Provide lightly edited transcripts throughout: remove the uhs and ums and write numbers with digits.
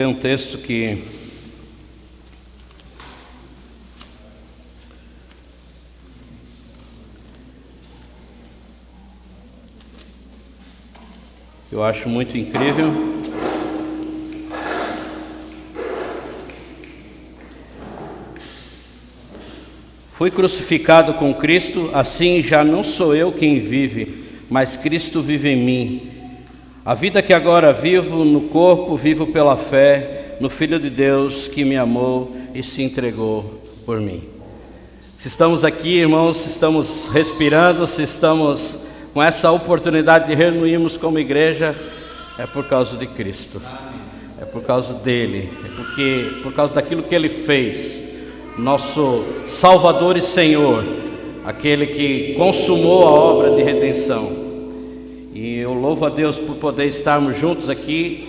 É um texto que eu acho muito incrível. Fui crucificado com Cristo, assim já não sou eu quem vive, mas Cristo vive em mim. A vida que agora vivo no corpo, vivo pela fé no Filho de Deus que me amou e se entregou por mim. Se estamos aqui, irmãos, se estamos respirando, se estamos com essa oportunidade de reunirmos como igreja, é por causa de Cristo, é por causa dele, por causa daquilo que ele fez, nosso Salvador e Senhor, aquele que consumou a obra de redenção. E eu louvo a Deus por poder estarmos juntos aqui,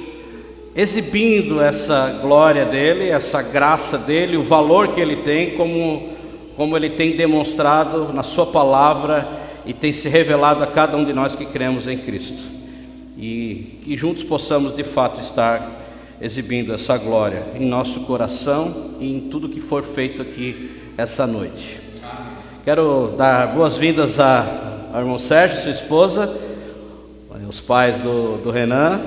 exibindo essa glória dele, essa graça dele, o valor que ele tem, como ele tem demonstrado na sua palavra e tem se revelado a cada um de nós que cremos em Cristo. E que juntos possamos de fato estar exibindo essa glória em nosso coração e em tudo que for feito aqui essa noite. Quero dar boas-vindas ao irmão Sérgio, sua esposa, os pais do Renan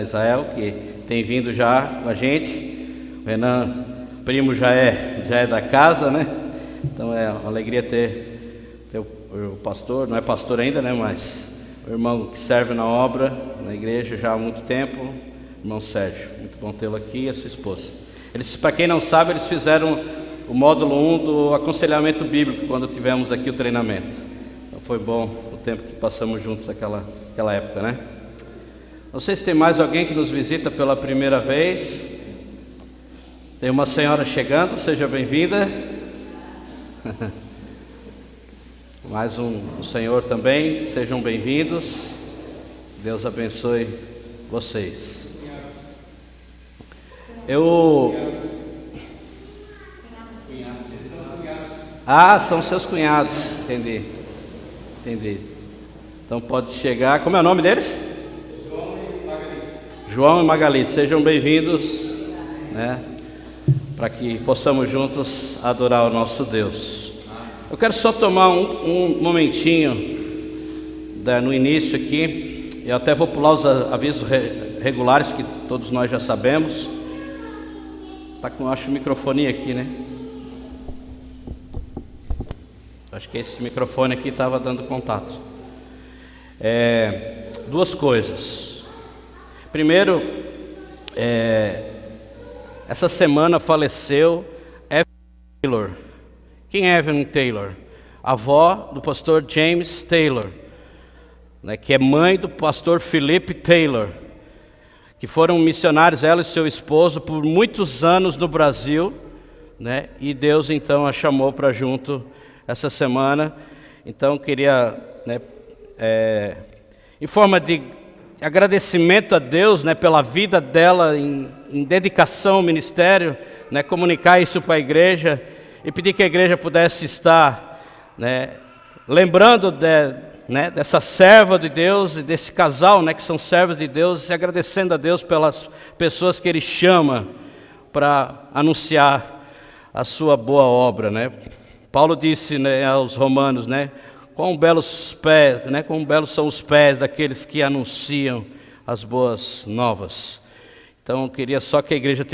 e Israel, que tem vindo já com a gente. O Renan, primo, já é da casa, né? Então é uma alegria ter o pastor, não é pastor ainda, né? Mas o irmão que serve na obra, na igreja já há muito tempo, irmão Sérgio. Muito bom tê-lo aqui e a sua esposa. Eles, para quem não sabe, eles fizeram o módulo 1 do aconselhamento bíblico quando tivemos aqui o treinamento. Então foi bom o tempo que passamos juntos naquela época, né? Não sei se tem mais alguém que nos visita pela primeira vez. Tem uma senhora chegando, seja bem-vinda. Mais um senhor também, sejam bem-vindos. Deus abençoe vocês. São seus cunhados, entendi. Então pode chegar, como é o nome deles? João e Magali, sejam bem-vindos, né? Para que possamos juntos adorar o nosso Deus. Eu quero só tomar um momentinho no início aqui. Eu até vou pular os avisos regulares que todos nós já sabemos. Tá com, acho, o microfone aqui, né? Acho que esse microfone aqui estava dando contato. Duas coisas. Primeiro, essa semana faleceu Evelyn Taylor. Quem é Evelyn Taylor? A avó do pastor James Taylor, né, que é mãe do pastor Philip Taylor, que foram missionários, ela e seu esposo, por muitos anos no Brasil, né, e Deus então a chamou para junto essa semana. Então queria, né, em forma de agradecimento a Deus, né, pela vida dela em dedicação ao ministério, né, comunicar isso para a igreja e pedir que a igreja pudesse estar, né, lembrando dessa serva de Deus e desse casal, né, que são servos de Deus, e agradecendo a Deus pelas pessoas que Ele chama para anunciar a sua boa obra, né. Paulo disse, né, aos romanos, né, quão belos são os pés daqueles que anunciam as boas novas. Então eu queria só que a igreja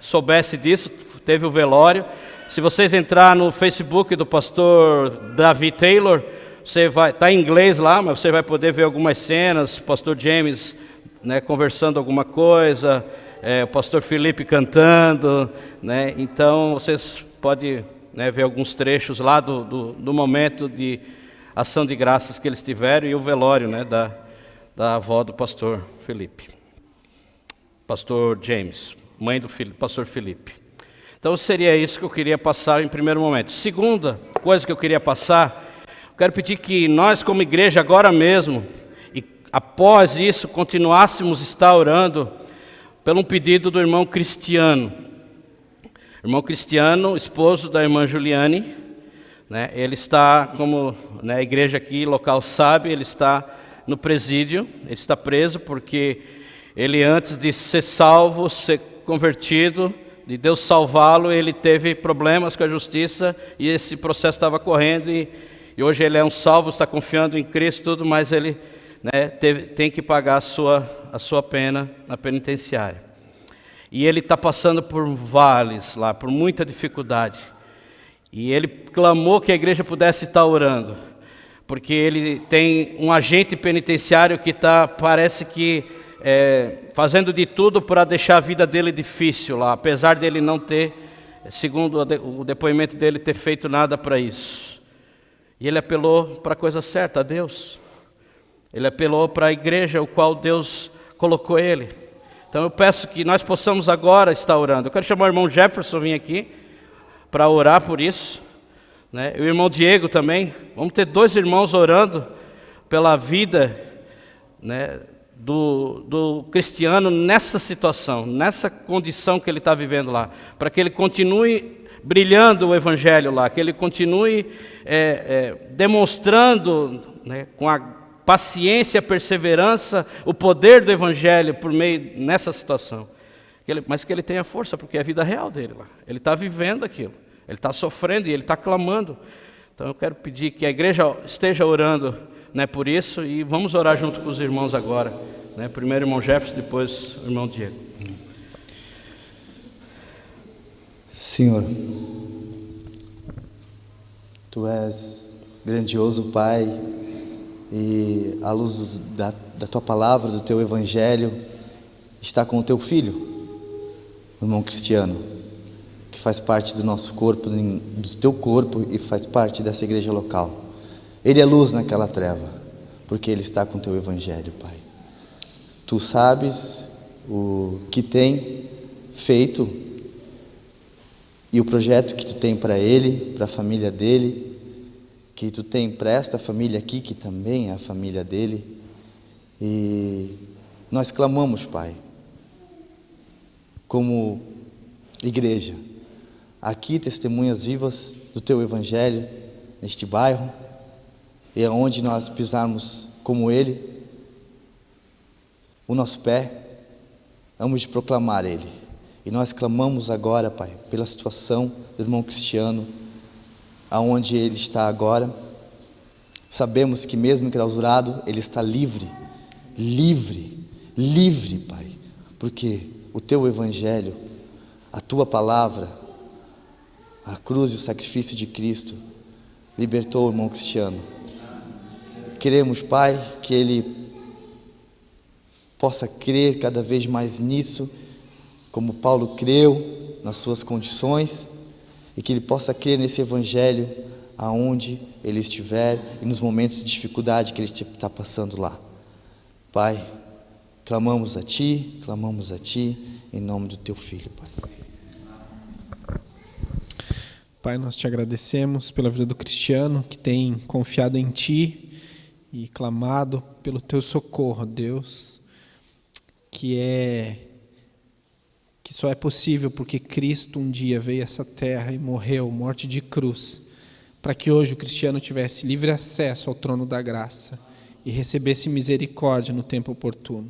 soubesse disso. Teve o velório. Se vocês entrar no Facebook do pastor Davi Taylor, você vai, tá em inglês lá, mas você vai poder ver algumas cenas, o pastor James, né, conversando alguma coisa, o pastor Felipe cantando, né, então vocês podem, né, ver alguns trechos lá do momento de ação de graças que eles tiveram e o velório, né, da avó do pastor Felipe, pastor James, mãe do pastor Felipe. Então seria isso que eu queria passar em primeiro momento. Segunda coisa que eu queria passar, eu quero pedir que nós como igreja agora mesmo, e após isso continuássemos estar orando pelo um pedido do irmão Cristiano. Irmão Cristiano, esposo da irmã Juliane, né, ele está, como, né, a igreja aqui local sabe, ele está no presídio, ele está preso porque Ele, antes de ser salvo, ser convertido, de Deus salvá-lo, ele teve problemas com a justiça e esse processo estava correndo e hoje ele é um salvo, está confiando em Cristo, tudo, mas ele, né, tem que pagar a sua pena na penitenciária. E ele está passando por vales lá, por muita dificuldade. E ele clamou que a igreja pudesse estar orando, porque ele tem um agente penitenciário que está, parece que, fazendo de tudo para deixar a vida dele difícil lá, apesar dele não ter, segundo o depoimento dele, ter feito nada para isso. E ele apelou para a coisa certa, a Deus. Ele apelou para a igreja, o qual Deus colocou ele. Então eu peço que nós possamos agora estar orando. Eu quero chamar o irmão Jefferson vir aqui para orar por isso, né? E o irmão Diego também. Vamos ter 2 irmãos orando pela vida, né, do cristiano nessa situação, nessa condição que ele está vivendo lá, para que ele continue brilhando o evangelho lá, que ele continue demonstrando, né, com a paciência, perseverança, o poder do evangelho por meio nessa situação. Mas que ele tenha força, porque é a vida real dele lá. Ele está vivendo aquilo, ele está sofrendo e ele está clamando. Então eu quero pedir que a igreja esteja orando, né, por isso, e vamos orar junto com os irmãos agora, né? Primeiro o irmão Jefferson, depois o irmão Diego. Senhor, Tu és grandioso, Pai, e à luz da Tua palavra, do Teu Evangelho, está com o Teu Filho, o irmão Cristiano, que faz parte do nosso corpo, do Teu corpo, e faz parte dessa igreja local. Ele é luz naquela treva, porque ele está com o Teu Evangelho, Pai. Tu sabes o que tem feito e o projeto que Tu tem para ele, para a família dele, que Tu tem para esta família aqui, que também é a família dele. E nós clamamos, Pai, como igreja, aqui testemunhas vivas do Teu Evangelho, neste bairro, e aonde nós pisarmos como ele, o nosso pé, vamos de proclamar ele. E nós clamamos agora, Pai, pela situação do irmão Cristiano, aonde ele está agora. Sabemos que mesmo enclausurado, ele está livre, Pai, porque o Teu Evangelho, a Tua palavra, a cruz e o sacrifício de Cristo libertou o irmão Cristiano. Queremos, Pai, que ele possa crer cada vez mais nisso, como Paulo creu nas suas condições, e que ele possa crer nesse Evangelho aonde ele estiver e nos momentos de dificuldade que ele está passando lá. Pai, clamamos a Ti, em nome do Teu Filho, Pai. Pai, nós Te agradecemos pela vida do Cristiano, que tem confiado em Ti e clamado pelo Teu socorro, Deus, que só é possível porque Cristo um dia veio a essa terra e morreu, morte de cruz, para que hoje o cristiano tivesse livre acesso ao trono da graça e recebesse misericórdia no tempo oportuno.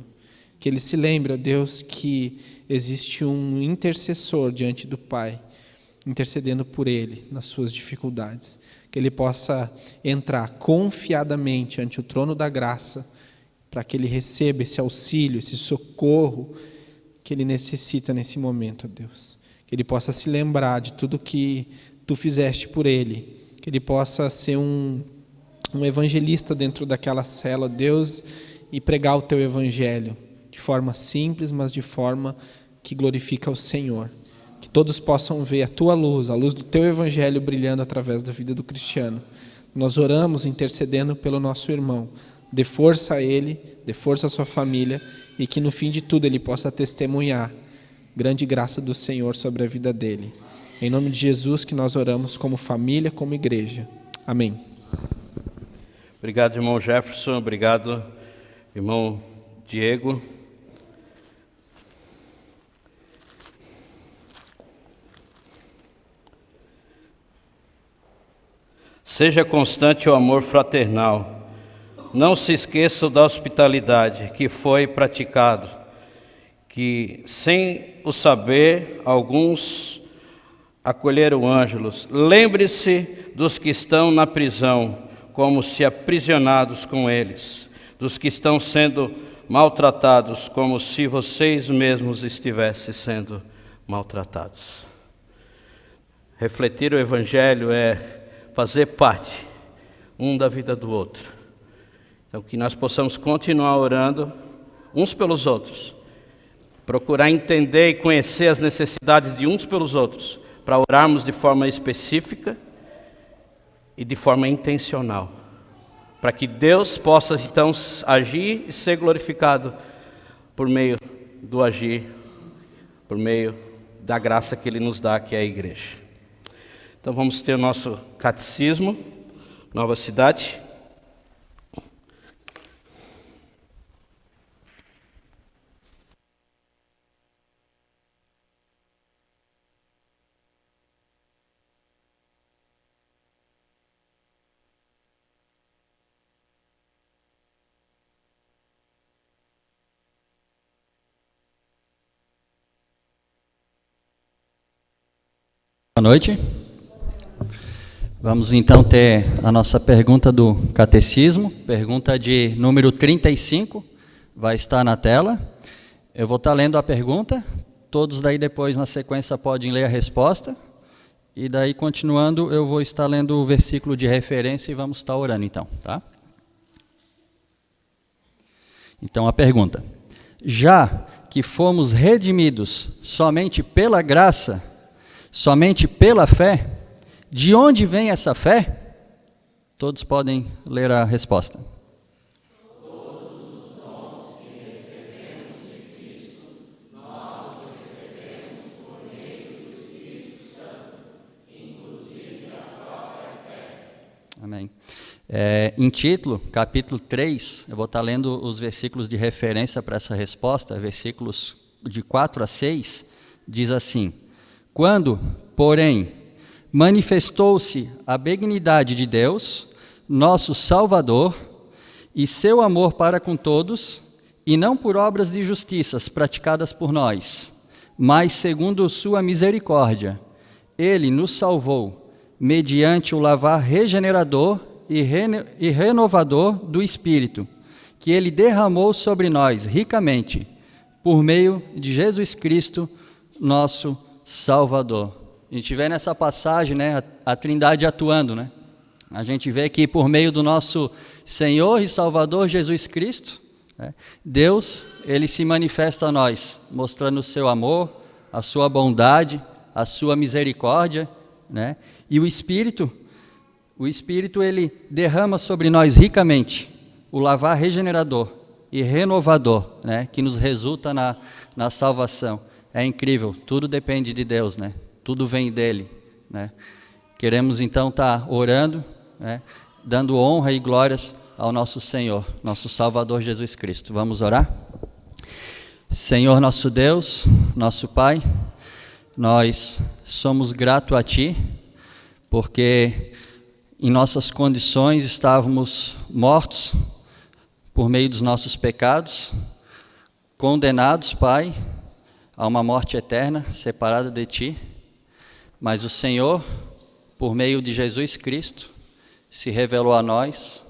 Que ele se lembre, ó Deus, que existe um intercessor diante do Pai, intercedendo por ele nas suas dificuldades. Que ele possa entrar confiadamente ante o trono da graça, para que ele receba esse auxílio, esse socorro que ele necessita nesse momento, ó Deus. Que ele possa se lembrar de tudo que Tu fizeste por ele. Que ele possa ser um evangelista dentro daquela cela, Deus, e pregar o Teu Evangelho de forma simples, mas de forma que glorifica o Senhor. Que todos possam ver a Tua luz, a luz do Teu Evangelho brilhando através da vida do cristiano. Nós oramos intercedendo pelo nosso irmão. Dê força a ele, dê força à sua família, e que no fim de tudo ele possa testemunhar grande graça do Senhor sobre a vida dele. Em nome de Jesus que nós oramos como família, como igreja. Amém. Obrigado, irmão Jefferson. Obrigado, irmão Diego. Seja constante o amor fraternal. Não se esqueça da hospitalidade que foi praticado que, sem o saber, alguns acolheram ângelos. Lembre-se dos que estão na prisão, como se aprisionados com eles, dos que estão sendo maltratados, como se vocês mesmos estivessem sendo maltratados. Refletir o Evangelho é fazer parte um da vida do outro. Então, que nós possamos continuar orando uns pelos outros, procurar entender e conhecer as necessidades de uns pelos outros, para orarmos de forma específica e de forma intencional, para que Deus possa então agir e ser glorificado por meio do agir, por meio da graça que Ele nos dá, que é a igreja. Então vamos ter o nosso catecismo, Nova Cidade. Boa noite. Vamos então ter a nossa pergunta do catecismo, pergunta de número 35, vai estar na tela. Eu vou estar lendo a pergunta, todos daí depois na sequência podem ler a resposta, e daí continuando eu vou estar lendo o versículo de referência e vamos estar orando então, tá? Então a pergunta: já que fomos redimidos somente pela graça, somente pela fé, de onde vem essa fé? Todos podem ler a resposta. Todos os dons que recebemos de Cristo, nós os recebemos por meio do Espírito Santo, inclusive a própria fé. Amém. Em título, capítulo 3, eu vou estar lendo os versículos de referência para essa resposta, versículos de 4 a 6, diz assim: quando, porém, manifestou-se a benignidade de Deus, nosso Salvador, e seu amor para com todos, e não por obras de justiças praticadas por nós, mas segundo sua misericórdia, Ele nos salvou, mediante o lavar regenerador e renovador do Espírito, que Ele derramou sobre nós ricamente, por meio de Jesus Cristo, nosso Salvador. A gente vê nessa passagem, né, a Trindade atuando, né? A gente vê que por meio do nosso Senhor e Salvador Jesus Cristo, né, Deus, Ele se manifesta a nós, mostrando o seu amor, a sua bondade, a sua misericórdia, né? E o Espírito, Ele derrama sobre nós ricamente o lavar regenerador e renovador, né, que nos resulta na salvação. É incrível, tudo depende de Deus, né? Tudo vem dele, né? Queremos então estar orando, né, dando honra e glórias ao nosso Senhor, nosso Salvador Jesus Cristo. Vamos orar? Senhor nosso Deus, nosso Pai, nós somos gratos a Ti, porque em nossas condições estávamos mortos por meio dos nossos pecados, condenados, Pai, a uma morte eterna, separada de Ti, mas o Senhor, por meio de Jesus Cristo, se revelou a nós,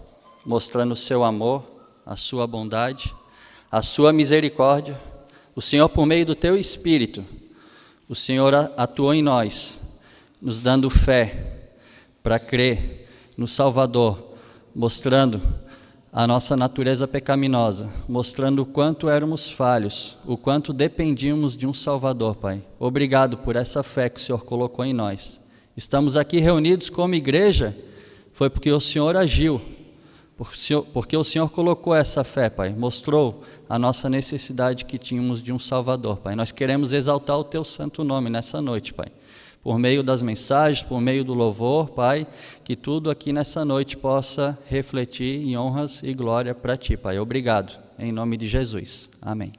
mostrando o seu amor, a sua bondade, a sua misericórdia. O Senhor, por meio do Teu Espírito, o Senhor atuou em nós, nos dando fé para crer no Salvador, mostrando a nossa natureza pecaminosa, mostrando o quanto éramos falhos, o quanto dependíamos de um Salvador, Pai. Obrigado por essa fé que o Senhor colocou em nós. Estamos aqui reunidos como igreja, foi porque o Senhor agiu, porque o Senhor colocou essa fé, Pai, mostrou a nossa necessidade que tínhamos de um Salvador, Pai. Nós queremos exaltar o Teu santo nome nessa noite, Pai. Por meio das mensagens, por meio do louvor, Pai, que tudo aqui nessa noite possa refletir em honras e glória para Ti, Pai. Obrigado, em nome de Jesus. Amém.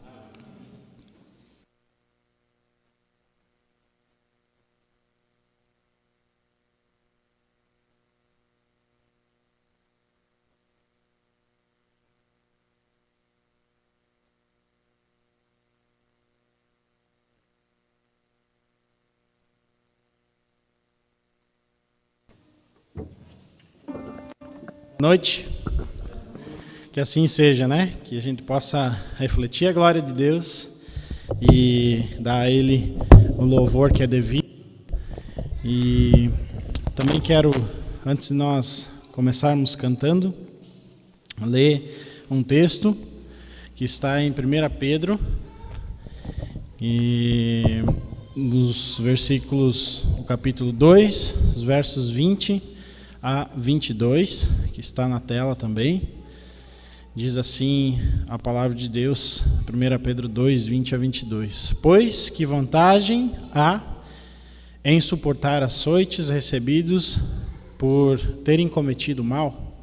Noite. Que assim seja, né? Que a gente possa refletir a glória de Deus e dar a Ele o louvor que é devido. E também quero, antes de nós começarmos cantando, ler um texto que está em 1 Pedro, e nos versículos do capítulo 2, os versos 20 a 22, que está na tela também. Diz assim a palavra de Deus, 1 Pedro 2, 20 a 22. Pois que vantagem há em suportar açoites recebidos por terem cometido mal?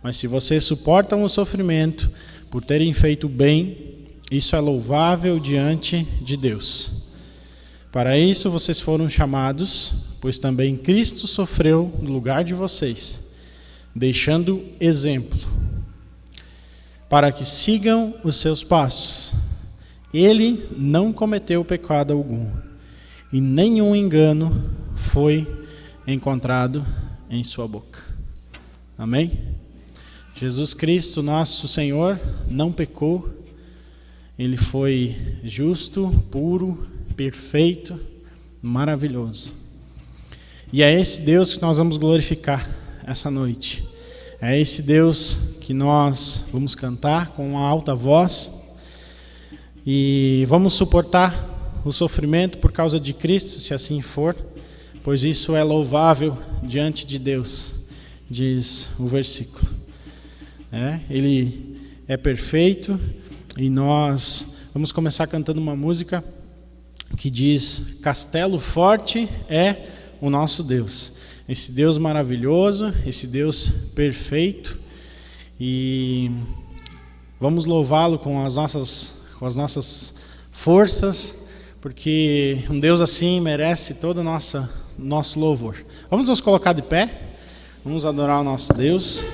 Mas se vocês suportam o sofrimento por terem feito bem, isso é louvável diante de Deus. Para isso vocês foram chamados, pois também Cristo sofreu no lugar de vocês, deixando exemplo, para que sigam os seus passos. Ele não cometeu pecado algum, e nenhum engano foi encontrado em sua boca. Amém? Jesus Cristo, nosso Senhor, não pecou. Ele foi justo, puro, perfeito, maravilhoso. E é esse Deus que nós vamos glorificar essa noite. É esse Deus que nós vamos cantar com uma alta voz e vamos suportar o sofrimento por causa de Cristo, se assim for, pois isso é louvável diante de Deus, diz o versículo. Ele é perfeito e nós vamos começar cantando uma música que diz: Castelo forte é o nosso Deus. Esse Deus maravilhoso, esse Deus perfeito, e vamos louvá-lo com as nossas forças, porque um Deus assim merece todo o nosso louvor. Vamos nos colocar de pé, vamos adorar o nosso Deus.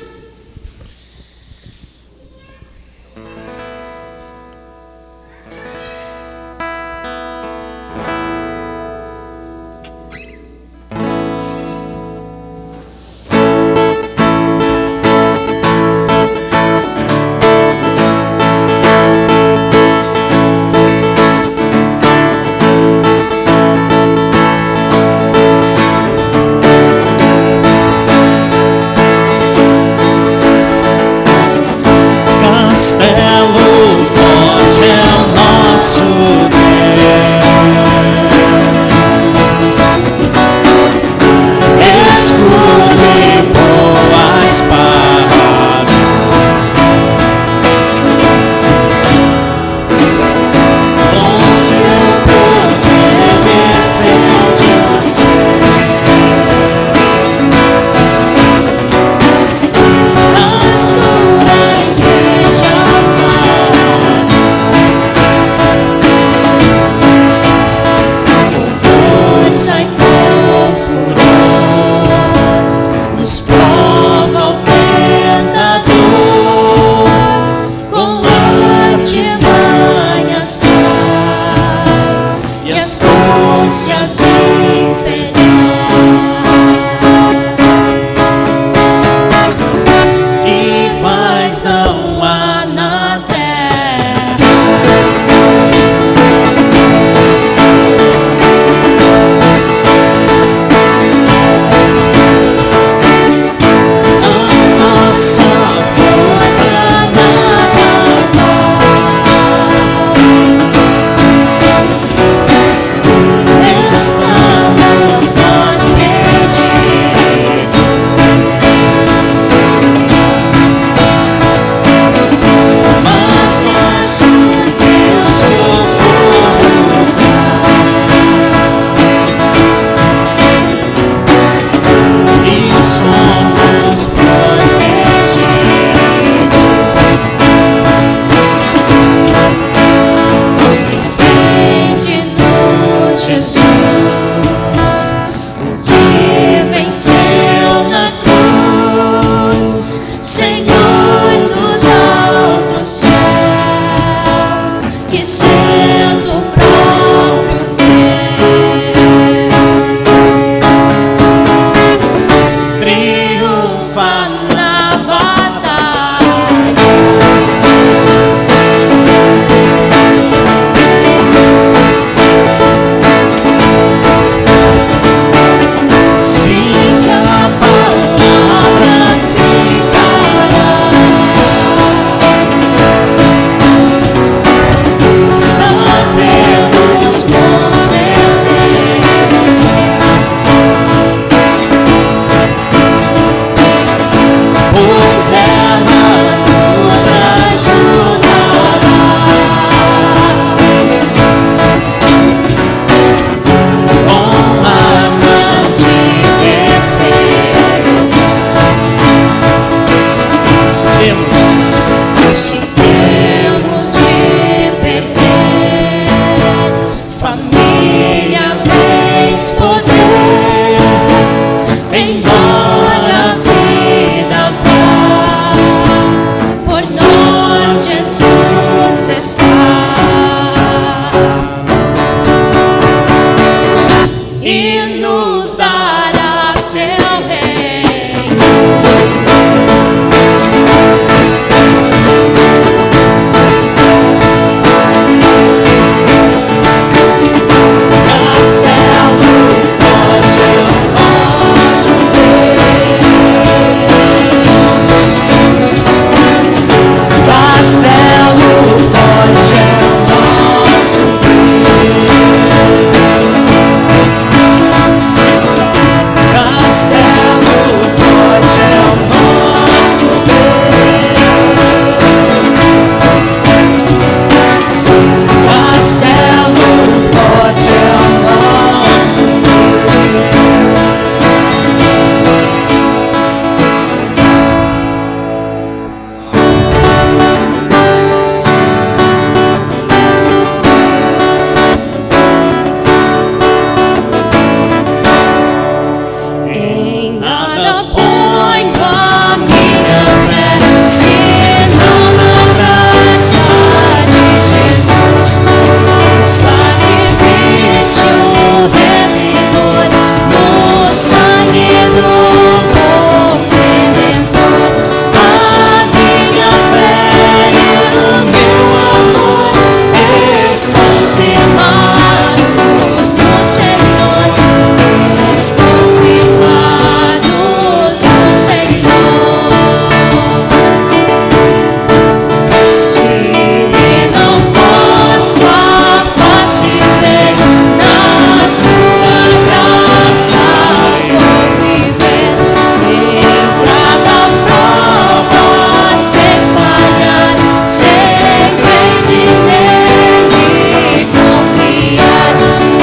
Está tens poder, embora a vida vá, por nós Jesus está. E nos dará seu reino. Castelo forte é o nosso Deus. Castelo forte é o nosso Deus. Castelo forte é o nosso Deus. Castelo forte é o nosso Em nada ponho a minha fé, senão na graça de Jesus, o sacrifício remidor, no sangue do bom Redentor. A minha fé e o meu amor estão firmados no Senhor, estão firmados no Senhor. Se lhe não posso a face ver, na sua graça vou viver. Entrar na prova sem falhar, sempre de nele confiar. A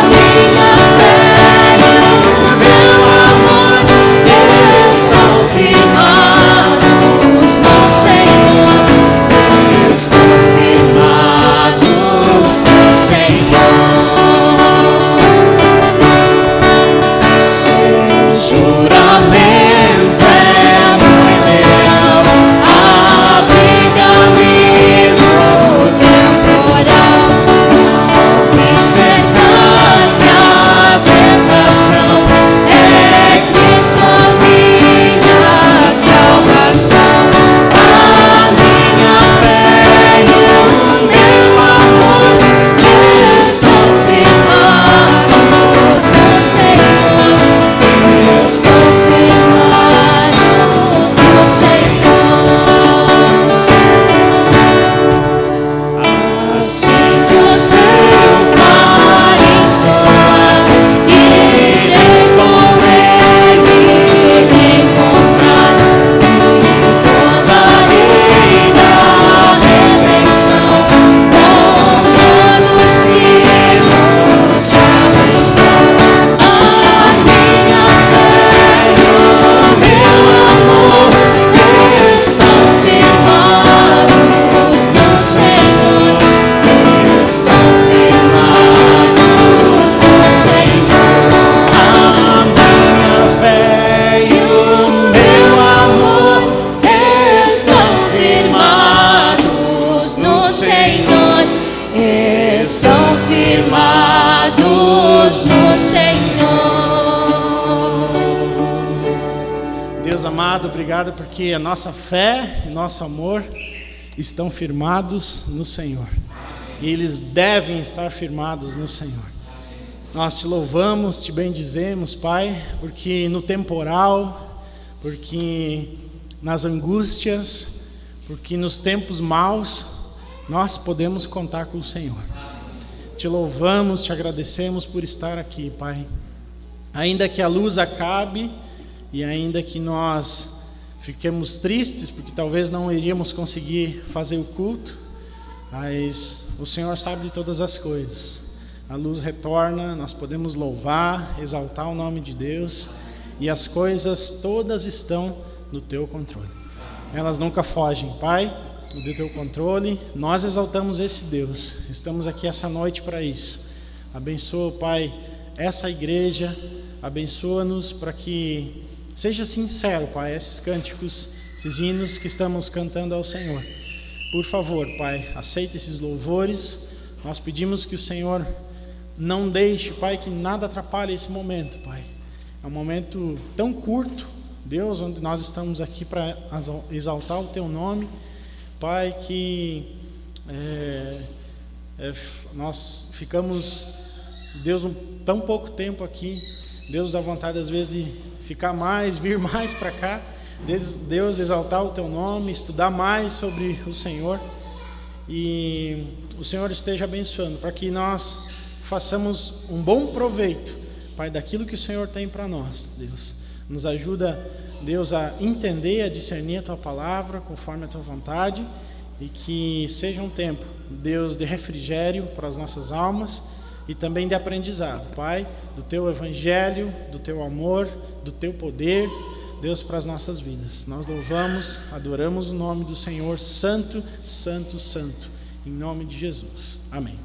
minha fé e o meu amor estão firmados no Senhor, estão firmados no Senhor. Seu juramento é muito leal, abriga-me no temporal. Ao vencer minha tentação, é Cristo a minha salvação. A minha fé e o meu amor estão firmados no Senhor, estão firmados no Senhor. Assim que o seu clarim soar, irei com ele me encontrar e gozarei da redenção, com todos vivos já estão. A minha fé e o meu amor estão firmados no Senhor, estão firmados no Senhor. A minha fé e o meu amor estão firmados no Senhor, estão firmados no Senhor. Deus amado, obrigado porque a nossa fé e nosso amor estão firmados no Senhor. E eles devem estar firmados no Senhor. Nós te louvamos, te bendizemos, Pai, porque no temporal, porque nas angústias, porque nos tempos maus, nós podemos contar com o Senhor. Te louvamos, te agradecemos por estar aqui, Pai. Ainda que a luz acabe e ainda que nós fiquemos tristes, porque talvez não iríamos conseguir fazer o culto, mas o Senhor sabe de todas as coisas. A luz retorna, nós podemos louvar, exaltar o nome de Deus, e as coisas todas estão no Teu controle. Elas nunca fogem, Pai, do Teu controle. Nós exaltamos esse Deus. Estamos aqui essa noite para isso. Abençoa, Pai, essa igreja, abençoa-nos para que seja sincero, Pai, esses cânticos, esses hinos que estamos cantando ao Senhor. Por favor, Pai, aceite esses louvores. Nós pedimos que o Senhor não deixe, Pai, que nada atrapalhe esse momento, Pai. É um momento tão curto, Deus, onde nós estamos aqui para exaltar o Teu nome, Pai, que nós ficamos, Deus, tão pouco tempo aqui. Deus, dá vontade às vezes de ficar mais, vir mais para cá. Deus, exaltar o Teu nome, estudar mais sobre o Senhor, e o Senhor esteja abençoando, para que nós façamos um bom proveito, Pai, daquilo que o Senhor tem para nós. Deus, nos ajuda, Deus, a entender, a discernir a Tua palavra, conforme a Tua vontade, e que seja um tempo, Deus, de refrigério para as nossas almas, e também de aprendizado, Pai, do Teu Evangelho, do Teu amor, do Teu poder, Deus, para as nossas vidas. Nós louvamos, adoramos o nome do Senhor, santo, santo, santo, em nome de Jesus. Amém.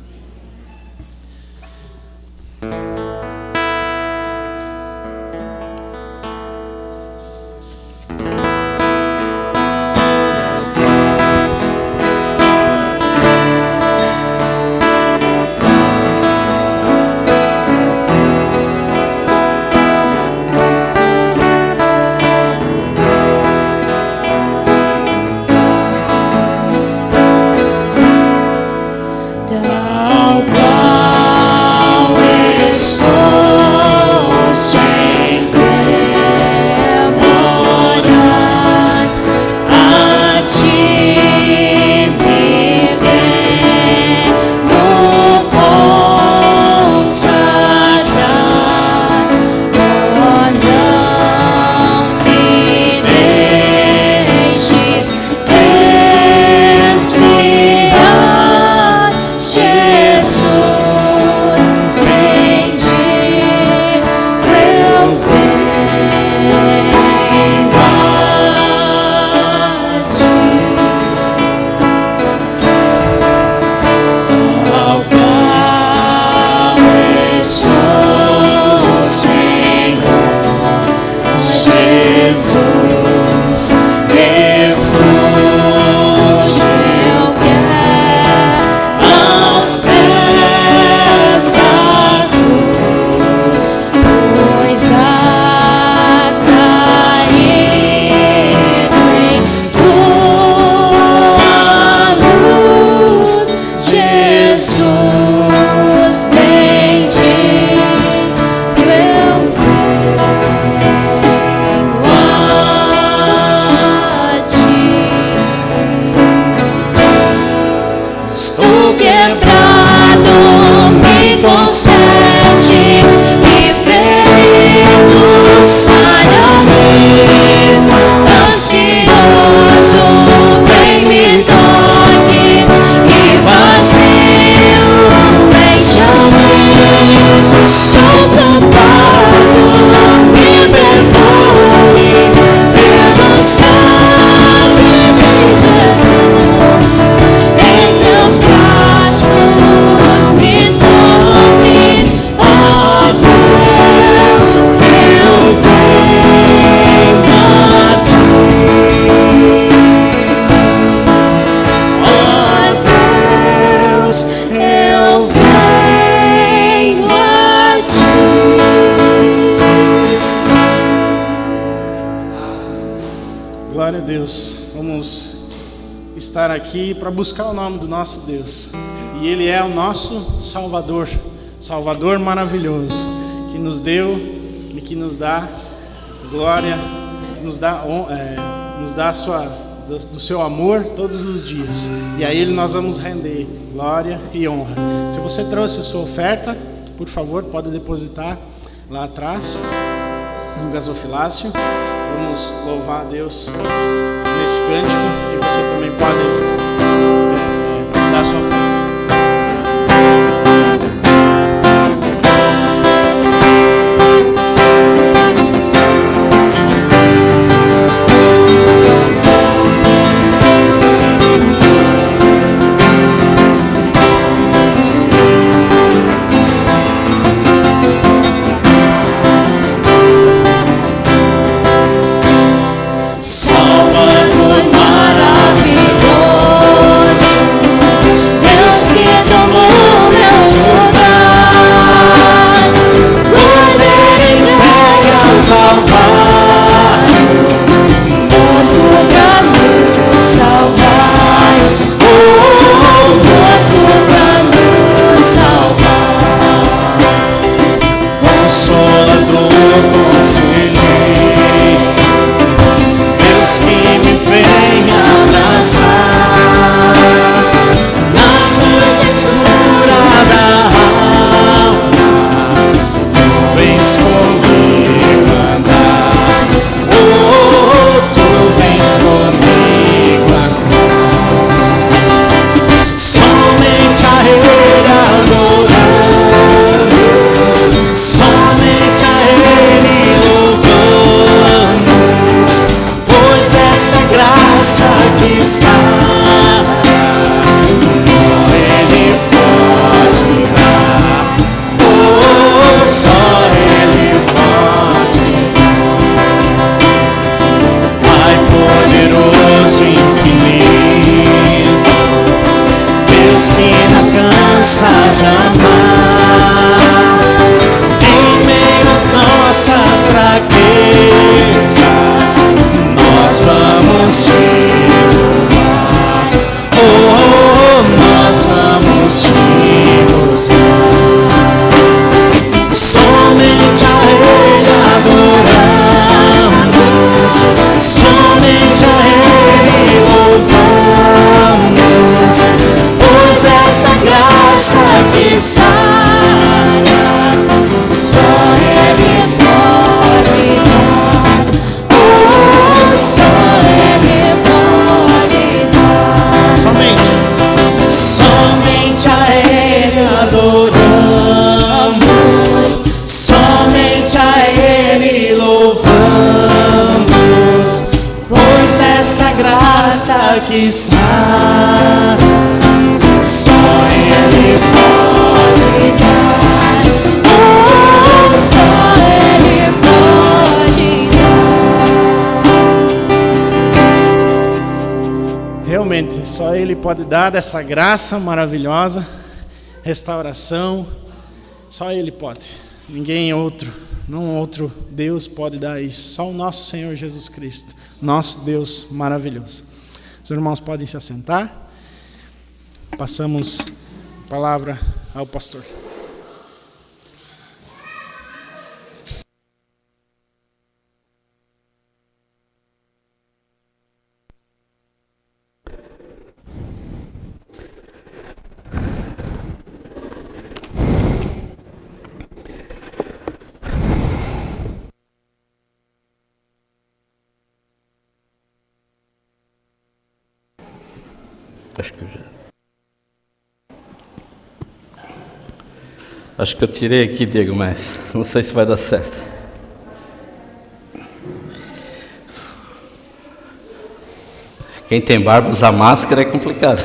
Glória a Deus. Vamos estar aqui para buscar o nome do nosso Deus. E Ele é o nosso Salvador, Salvador maravilhoso, que nos deu e que nos dá glória, nos dá do seu amor todos os dias. E a Ele nós vamos render glória e honra. Se você trouxe a sua oferta, por favor, pode depositar lá atrás, no gasofilácio. Vamos louvar a Deus nesse cântico, e você também pode dar a sua oferta. realizar. Só Ele pode dar. Oh, só Ele pode dar. Realmente, só Ele pode dar dessa graça maravilhosa, restauração. Só Ele pode. Ninguém outro, não outro Deus pode dar isso. Só o nosso Senhor Jesus Cristo, nosso Deus maravilhoso. Os irmãos podem se assentar. Passamos a palavra ao pastor. Acho que eu tirei aqui, Diego, mas não sei se vai dar certo. Quem tem barba usar máscara é complicado.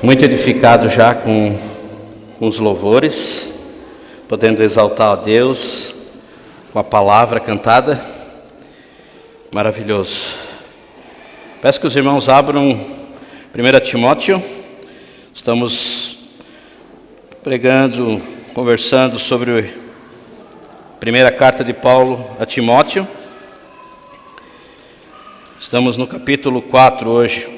Muito edificado já com os louvores, podendo exaltar a Deus com a palavra cantada. Maravilhoso. Peço que os irmãos abram 1 Timóteo. Estamos pregando, conversando sobre a primeira carta de Paulo a Timóteo. Estamos no capítulo 4 hoje.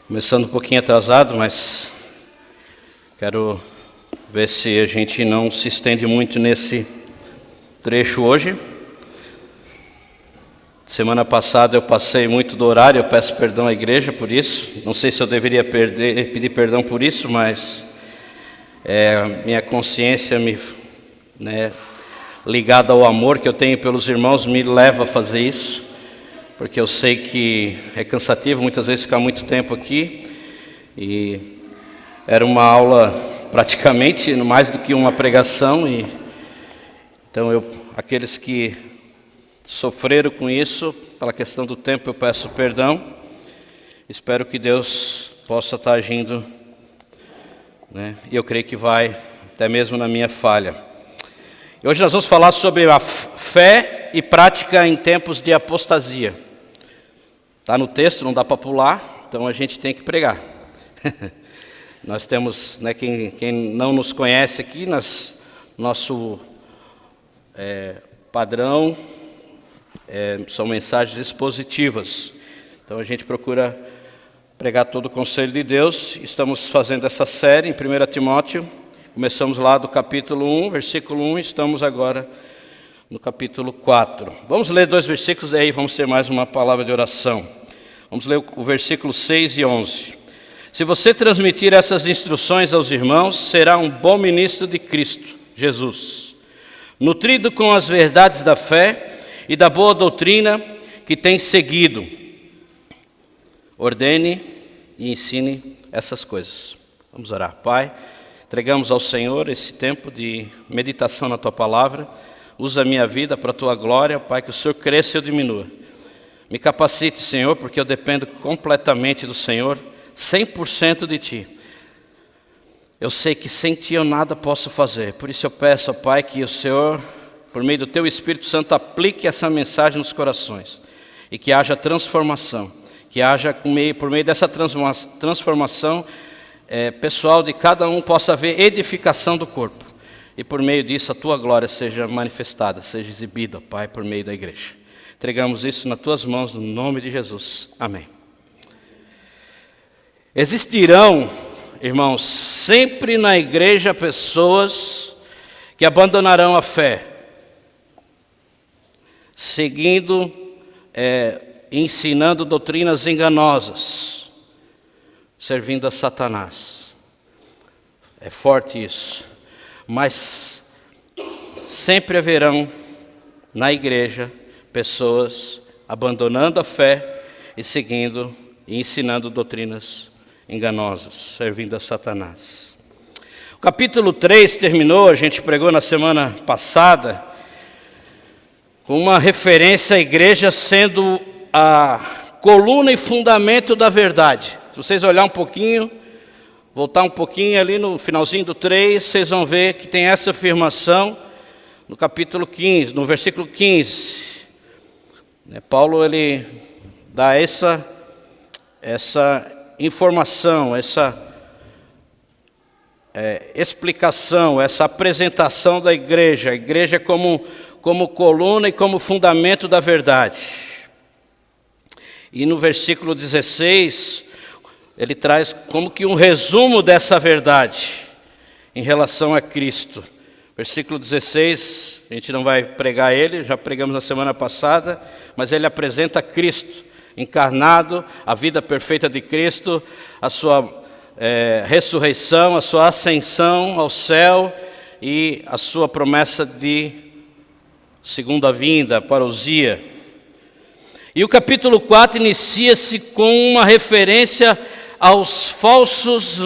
Começando um pouquinho atrasado, mas quero ver se a gente não se estende muito nesse trecho hoje. Semana passada eu passei muito do horário, eu peço perdão à igreja por isso. Não sei se eu deveria pedir perdão por isso, mas minha consciência ligada ao amor que eu tenho pelos irmãos me leva a fazer isso, porque eu sei que é cansativo muitas vezes ficar muito tempo aqui, e era uma aula praticamente mais do que uma pregação, e então aqueles que sofreram com isso, pela questão do tempo, eu peço perdão. Espero que Deus possa estar agindo, e eu creio que vai, até mesmo na minha falha. E hoje nós vamos falar sobre a fé e prática em tempos de apostasia. Está no texto, não dá para pular, então a gente tem que pregar. Nós temos, quem não nos conhece aqui, nosso padrão são mensagens expositivas. Então a gente procura pregar todo o conselho de Deus. Estamos fazendo essa série em 1 Timóteo. Começamos lá do capítulo 1, versículo 1, estamos agora no capítulo 4. Vamos ler 2 versículos, daí vamos ter mais uma palavra de oração. Vamos ler o versículo 6 e 11. Se você transmitir essas instruções aos irmãos, será um bom ministro de Cristo Jesus, nutrido com as verdades da fé e da boa doutrina que tem seguido. Ordene e ensine essas coisas. Vamos orar. Pai, entregamos ao Senhor esse tempo de meditação na Tua Palavra. Usa a minha vida para a Tua glória, Pai, que o Senhor cresça e eu diminua. Me capacite, Senhor, porque eu dependo completamente do Senhor, 100% de Ti. Eu sei que sem Ti eu nada posso fazer. Por isso eu peço, Pai, que o Senhor, por meio do Teu Espírito Santo, aplique essa mensagem nos corações. E que haja transformação. Que haja, por meio dessa transformação pessoal de cada um, possa haver edificação do corpo. E por meio disso a Tua glória seja manifestada, seja exibida, Pai, por meio da igreja. Entregamos isso nas Tuas mãos, no nome de Jesus. Amém. Existirão, irmãos, sempre na igreja pessoas que abandonarão a fé, seguindo, ensinando doutrinas enganosas, servindo a Satanás. É forte isso. Mas sempre haverão na igreja pessoas abandonando a fé e seguindo e ensinando doutrinas enganosas, servindo a Satanás. O capítulo 3 terminou, a gente pregou na semana passada, com uma referência à igreja sendo a coluna e fundamento da verdade. Se vocês olharem um pouquinho, voltar um pouquinho ali no finalzinho do 3, vocês vão ver que tem essa afirmação no capítulo 15, no versículo 15. Paulo ele dá essa informação, essa explicação, essa apresentação da igreja, a igreja como coluna e como fundamento da verdade. E no versículo 16, ele traz como que um resumo dessa verdade em relação a Cristo. Versículo 16, a gente não vai pregar ele, já pregamos na semana passada, mas ele apresenta Cristo encarnado, a vida perfeita de Cristo, a sua ressurreição, a sua ascensão ao céu e a sua promessa de segunda vinda, parousia. E o capítulo 4 inicia-se com uma referência aos falsos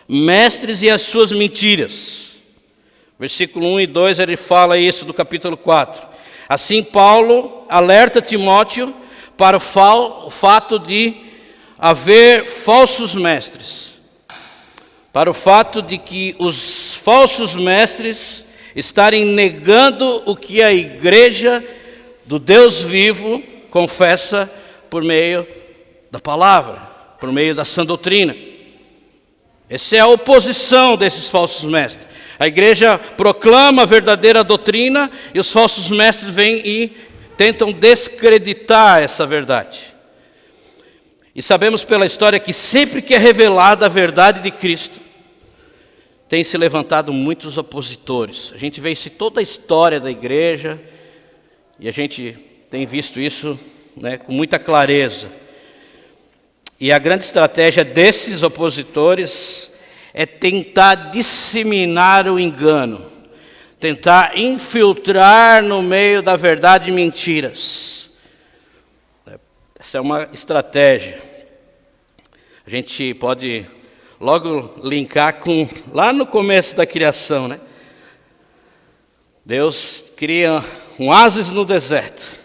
mestres e às suas mentiras. Versículo 1 e 2 ele fala isso do capítulo 4. Assim Paulo alerta Timóteo para o fato de haver falsos mestres, para o fato de que os falsos mestres estarem negando o que a igreja do Deus vivo confessa por meio da palavra, por meio da sã doutrina. Essa é a oposição desses falsos mestres. A igreja proclama a verdadeira doutrina e os falsos mestres vêm e tentam descreditar essa verdade. E sabemos pela história que sempre que é revelada a verdade de Cristo, tem se levantado muitos opositores. A gente vê isso em toda a história da igreja e a gente tem visto isso, com muita clareza. E a grande estratégia desses opositores é tentar disseminar o engano, tentar infiltrar no meio da verdade mentiras. Essa é uma estratégia. A gente pode logo linkar com lá no começo da criação, Deus cria um oásis no deserto.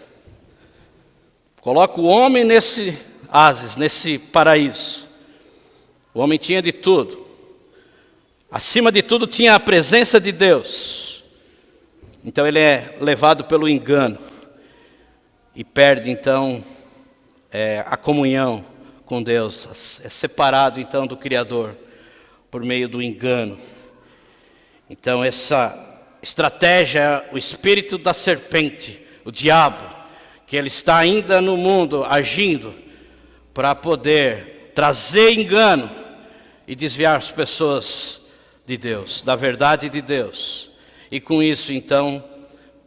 Coloca o homem nesse oásis, nesse paraíso. O homem tinha de tudo. Acima de tudo tinha a presença de Deus. Então ele é levado pelo engano e perde então a comunhão com Deus. É separado então do Criador por meio do engano. Então essa estratégia, o espírito da serpente, o diabo, que ele está ainda no mundo agindo para poder trazer engano e desviar as pessoas de Deus, da verdade de Deus. E com isso, então,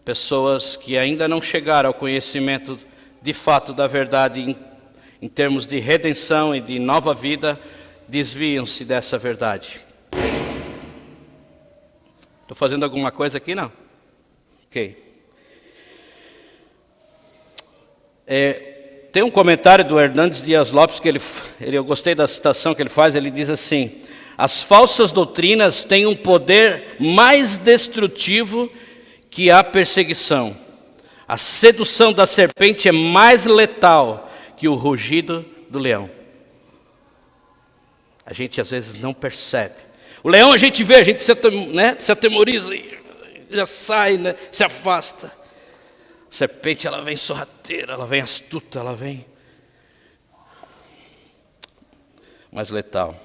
pessoas que ainda não chegaram ao conhecimento de fato da verdade em termos de redenção e de nova vida, desviam-se dessa verdade. Estou fazendo alguma coisa aqui, não? Ok. Tem um comentário do Hernandes Dias Lopes que eu gostei da citação que ele faz. Ele diz assim: as falsas doutrinas têm um poder mais destrutivo que a perseguição. A sedução da serpente é mais letal que o rugido do leão. A gente às vezes não percebe. O leão a gente vê, a gente se atemoriza, já sai, se afasta. A serpente ela vem sorrateira, ela vem astuta, ela vem mais letal.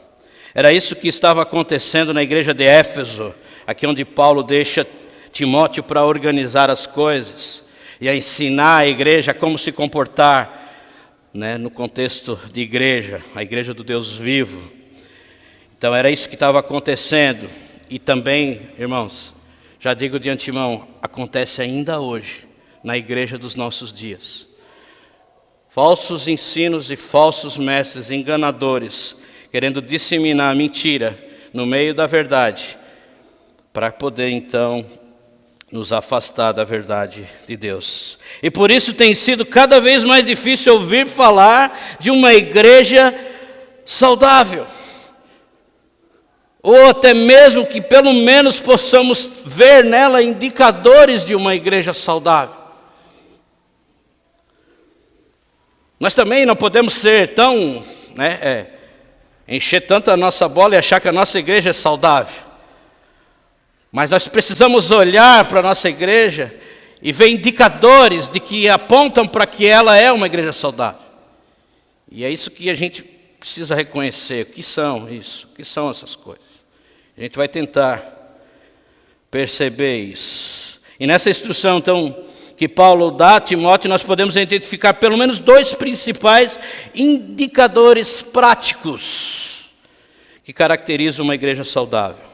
Era isso que estava acontecendo na igreja de Éfeso, aqui onde Paulo deixa Timóteo para organizar as coisas e a ensinar a igreja como se comportar, no contexto de igreja, a igreja do Deus vivo. Então era isso que estava acontecendo. E também, irmãos, já digo de antemão, acontece ainda hoje na igreja dos nossos dias. Falsos ensinos e falsos mestres enganadores, querendo disseminar a mentira no meio da verdade, para poder então nos afastar da verdade de Deus. E por isso tem sido cada vez mais difícil ouvir falar de uma igreja saudável. ou até mesmo que pelo menos possamos ver nela indicadores de uma igreja saudável. Nós também não podemos ser tão, encher tanto a nossa bola e achar que a nossa igreja é saudável. Mas nós precisamos olhar para a nossa igreja e ver indicadores de que apontam para que ela é uma igreja saudável. E é isso que a gente precisa reconhecer. O que são isso? O que são essas coisas? A gente vai tentar perceber isso. E nessa instrução, então, que Paulo dá a Timóteo, nós podemos identificar pelo menos 2 principais indicadores práticos que caracterizam uma igreja saudável: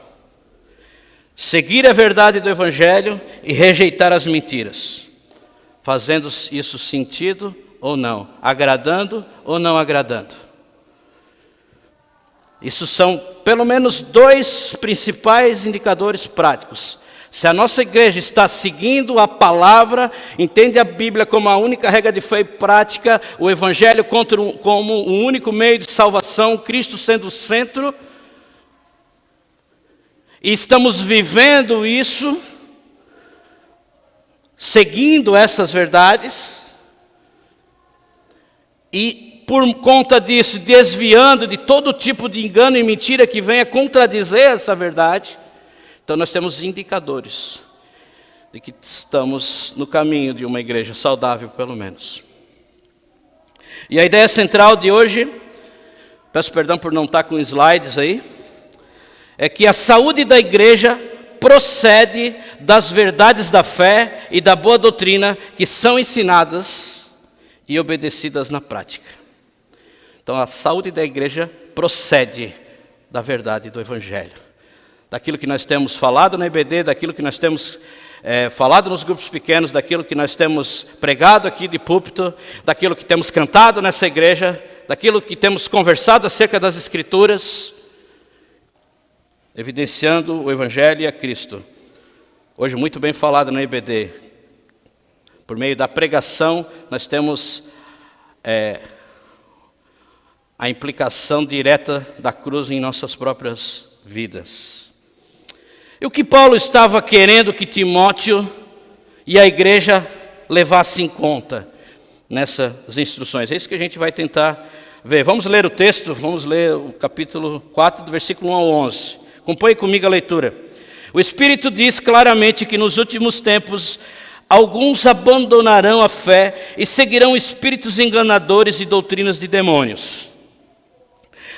seguir a verdade do Evangelho e rejeitar as mentiras, fazendo isso sentido ou não, agradando ou não agradando. Isso são pelo menos 2 principais indicadores práticos. Se a nossa igreja está seguindo a palavra, entende a Bíblia como a única regra de fé e prática, o Evangelho como o único meio de salvação, Cristo sendo o centro, e estamos vivendo isso, seguindo essas verdades, e por conta disso, desviando de todo tipo de engano e mentira que venha contradizer essa verdade, então nós temos indicadores de que estamos no caminho de uma igreja saudável, pelo menos. E a ideia central de hoje, peço perdão por não estar com slides aí, é que a saúde da igreja procede das verdades da fé e da boa doutrina que são ensinadas e obedecidas na prática. Então a saúde da igreja procede da verdade do Evangelho. Daquilo que nós temos falado na IBD, daquilo que nós temos falado nos grupos pequenos, daquilo que nós temos pregado aqui de púlpito, daquilo que temos cantado nessa igreja, daquilo que temos conversado acerca das Escrituras, evidenciando o Evangelho e a Cristo. Hoje muito bem falado na IBD. Por meio da pregação, nós temos a implicação direta da cruz em nossas próprias vidas. E o que Paulo estava querendo que Timóteo e a igreja levassem em conta nessas instruções? É isso que a gente vai tentar ver. Vamos ler o texto, vamos ler o capítulo 4, do versículo 1 ao 11. Acompanhe comigo a leitura. O Espírito diz claramente que nos últimos tempos alguns abandonarão a fé e seguirão espíritos enganadores e doutrinas de demônios.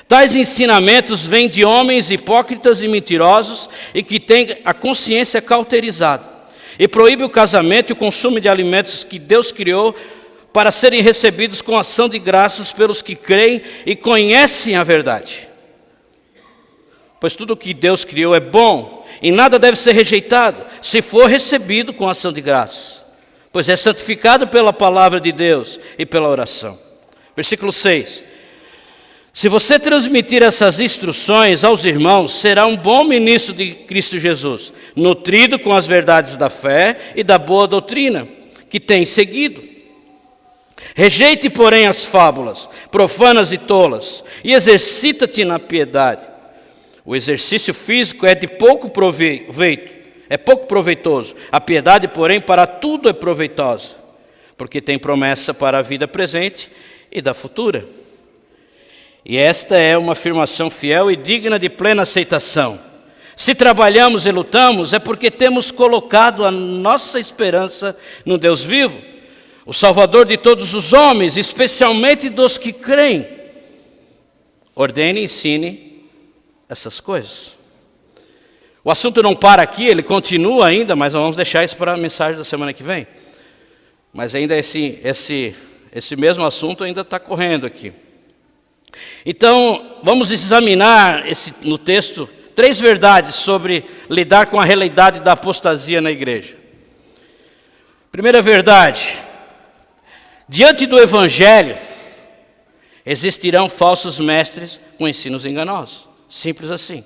Tais ensinamentos vêm de homens hipócritas e mentirosos e que têm a consciência cauterizada e proíbe o casamento e o consumo de alimentos que Deus criou para serem recebidos com ação de graças pelos que creem e conhecem a verdade. Pois tudo o que Deus criou é bom e nada deve ser rejeitado se for recebido com ação de graças, pois é santificado pela palavra de Deus e pela oração. Versículo 6. Se você transmitir essas instruções aos irmãos, será um bom ministro de Cristo Jesus, nutrido com as verdades da fé e da boa doutrina que tem seguido. Rejeite, porém, as fábulas profanas e tolas e exercita-te na piedade. O exercício físico é de pouco proveito, é pouco proveitoso. A piedade, porém, para tudo é proveitosa, porque tem promessa para a vida presente e da futura. E esta é uma afirmação fiel e digna de plena aceitação. Se trabalhamos e lutamos, é porque temos colocado a nossa esperança no Deus vivo, o Salvador de todos os homens, especialmente dos que creem. Ordene e ensine essas coisas. O assunto não para aqui, ele continua ainda, mas nós vamos deixar isso para a mensagem da semana que vem. Mas ainda esse mesmo assunto ainda está correndo aqui. Então, vamos examinar no texto 3 verdades sobre lidar com a realidade da apostasia na igreja. Primeira verdade: diante do Evangelho, existirão falsos mestres com ensinos enganosos. Simples assim.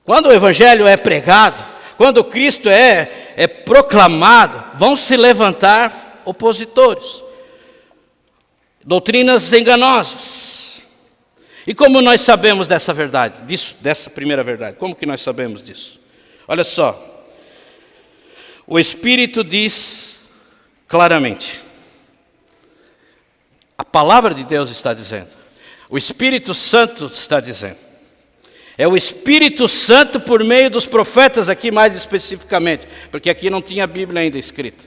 Quando o Evangelho é pregado, quando Cristo é proclamado, vão se levantar opositores. Doutrinas enganosas. E como nós sabemos dessa verdade, dessa primeira verdade? Como que nós sabemos disso? Olha só, o Espírito diz claramente, a palavra de Deus está dizendo, o Espírito Santo está dizendo, é o Espírito Santo por meio dos profetas aqui mais especificamente, porque aqui não tinha a Bíblia ainda escrita.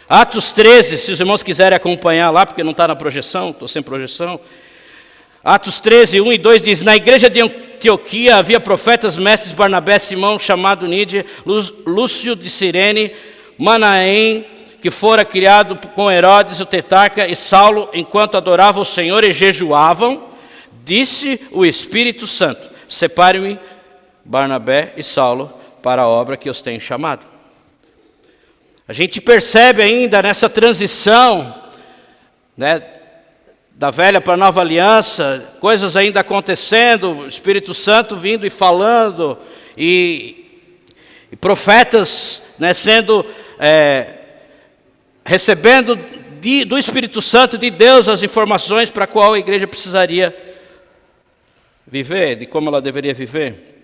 Atos 13, se os irmãos quiserem acompanhar lá, porque não está na projeção, estou sem projeção. Atos 13, 1 e 2 diz, na igreja de Antioquia havia profetas, mestres, Barnabé, Simão, chamado Nídia, Lúcio de Cirene, Manaém, que fora criado com Herodes, o tetrarca, e Saulo, enquanto adoravam o Senhor e jejuavam, disse o Espírito Santo, separe-me, Barnabé e Saulo, para a obra que os tenho chamado. A gente percebe ainda nessa transição, né, da velha para a nova aliança, coisas ainda acontecendo, o Espírito Santo vindo e falando, e profetas, né, sendo, recebendo do Espírito Santo de Deus as informações para a qual a igreja precisaria viver, de como ela deveria viver.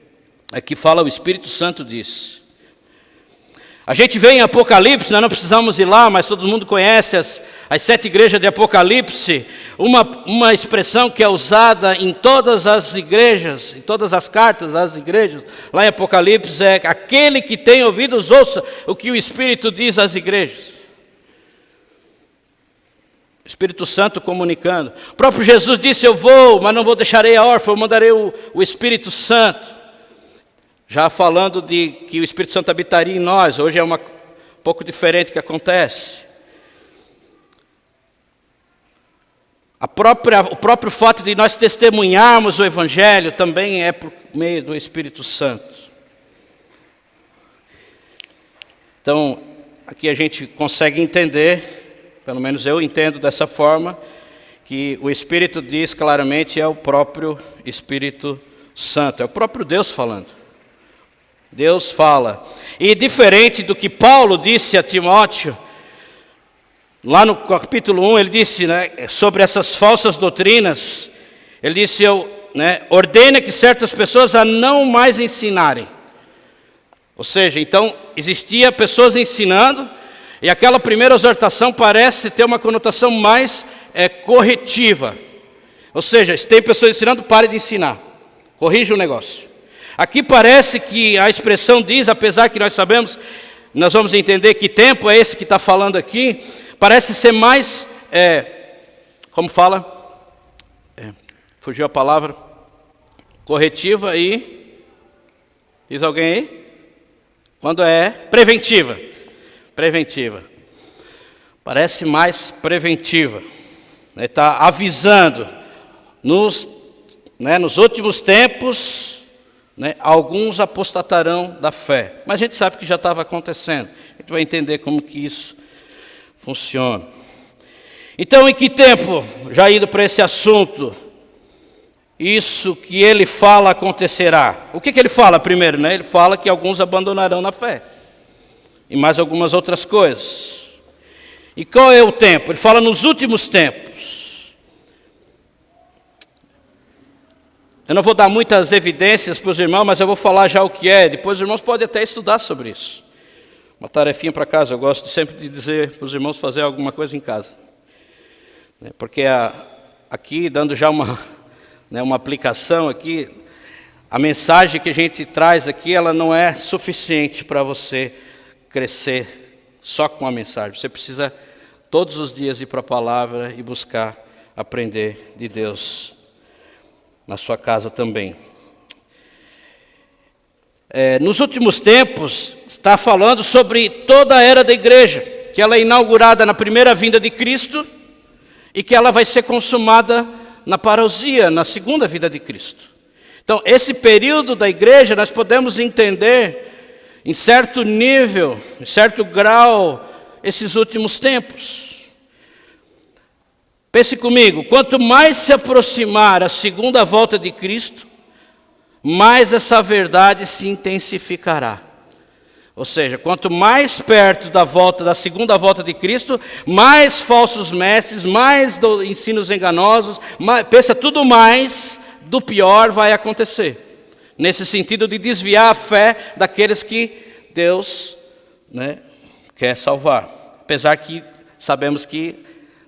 Aqui fala o Espírito Santo diz. A gente vê em Apocalipse, nós não precisamos ir lá, mas todo mundo conhece as 7 igrejas de Apocalipse, uma expressão que é usada em todas as igrejas, em todas as cartas às igrejas, lá em Apocalipse é aquele que tem ouvidos ouça o que o Espírito diz às igrejas. O Espírito Santo comunicando. O próprio Jesus disse, eu vou, mas não vou deixarei a órfã, eu mandarei o Espírito Santo. Já falando de que o Espírito Santo habitaria em nós, hoje é um pouco diferente o que acontece. O próprio fato de nós testemunharmos o Evangelho também é por meio do Espírito Santo. Então, aqui a gente consegue entender, pelo menos eu entendo dessa forma, que o Espírito diz claramente é o próprio Espírito Santo, é o próprio Deus falando. Deus fala. E diferente do que Paulo disse a Timóteo, lá no capítulo 1, ele disse, né, sobre essas falsas doutrinas, ele disse, ordena que certas pessoas a não mais ensinarem. Ou seja, então, existia pessoas ensinando, e aquela primeira exortação parece ter uma conotação mais corretiva. Ou seja, se tem pessoas ensinando, pare de ensinar. Corrija o negócio. Aqui parece que a expressão diz, apesar que nós sabemos, nós vamos entender que tempo é esse que está falando aqui, parece ser mais, como fala, fugiu a palavra, corretiva e, diz alguém aí? Quando é preventiva. Preventiva. Parece mais preventiva. Está avisando, nos últimos tempos, alguns apostatarão da fé. Mas a gente sabe que já estava acontecendo. A gente vai entender como que isso funciona. Então, em que tempo, já indo para esse assunto, isso que ele fala acontecerá? O que ele fala primeiro? Ele fala que alguns abandonarão na fé. E mais algumas outras coisas. E qual é o tempo? Ele fala nos últimos tempos. Eu não vou dar muitas evidências para os irmãos, mas eu vou falar já o que é. Depois os irmãos podem até estudar sobre isso. Uma tarefinha para casa. Eu gosto sempre de dizer para os irmãos fazer alguma coisa em casa. Porque aqui, dando já uma aplicação aqui, a mensagem que a gente traz aqui, ela não é suficiente para você crescer só com a mensagem. Você precisa todos os dias ir para a palavra e buscar aprender de Deus na sua casa também. Nos últimos tempos, está falando sobre toda a era da igreja, que ela é inaugurada na primeira vinda de Cristo e que ela vai ser consumada na parousia, na segunda vinda de Cristo. Então, esse período da igreja nós podemos entender em certo nível, em certo grau, esses últimos tempos. Pense comigo, quanto mais se aproximar a segunda volta de Cristo, mais essa verdade se intensificará. Ou seja, quanto mais perto da segunda volta de Cristo, mais falsos mestres, mais ensinos enganosos, pensa tudo mais do pior vai acontecer. Nesse sentido de desviar a fé daqueles que Deus, né, quer salvar. Apesar que sabemos que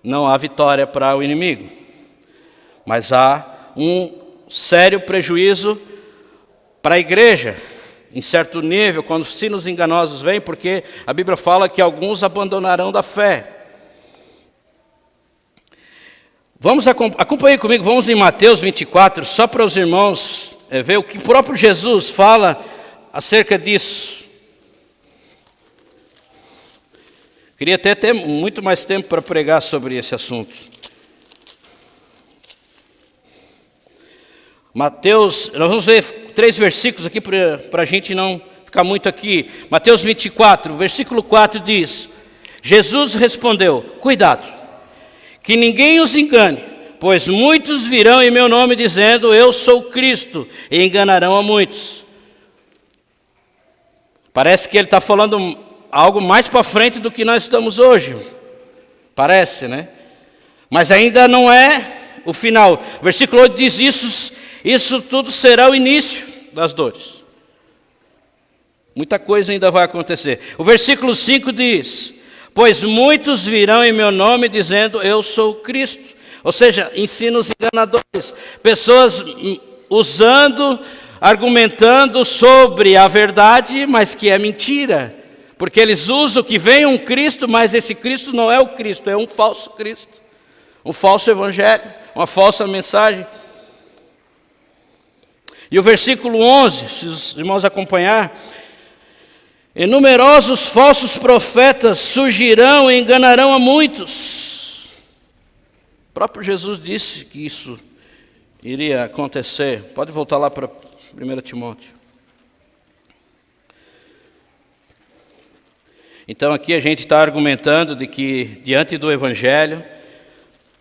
não há vitória para o inimigo. Mas há um sério prejuízo para a igreja, em certo nível, quando os ensinos enganosos vêm, porque a Bíblia fala que alguns abandonarão da fé. Acompanhe comigo, vamos em Mateus 24, só para os irmãos ver o que o próprio Jesus fala acerca disso. Queria até ter muito mais tempo para pregar sobre esse assunto. Mateus, nós vamos ver 3 versículos aqui para a gente não ficar muito aqui. Mateus 24, versículo 4 diz: Jesus respondeu: cuidado, que ninguém os engane, pois muitos virão em meu nome dizendo, eu sou Cristo, e enganarão a muitos. Parece que ele está falando algo mais para frente do que nós estamos hoje. Parece, né? Mas ainda não é o final. O versículo 8 diz, isso tudo será o início das dores. Muita coisa ainda vai acontecer. O versículo 5 diz, pois muitos virão em meu nome dizendo, eu sou Cristo. Ou seja, ensinos enganadores. Pessoas usando, argumentando sobre a verdade, mas que é mentira. Porque eles usam que vem um Cristo, mas esse Cristo não é o Cristo, é um falso Cristo. Um falso evangelho, uma falsa mensagem. E o versículo 11, se os irmãos acompanhar, e numerosos falsos profetas surgirão e enganarão a muitos. O próprio Jesus disse que isso iria acontecer. Pode voltar lá para 1 Timóteo. Então aqui a gente está argumentando de que diante do Evangelho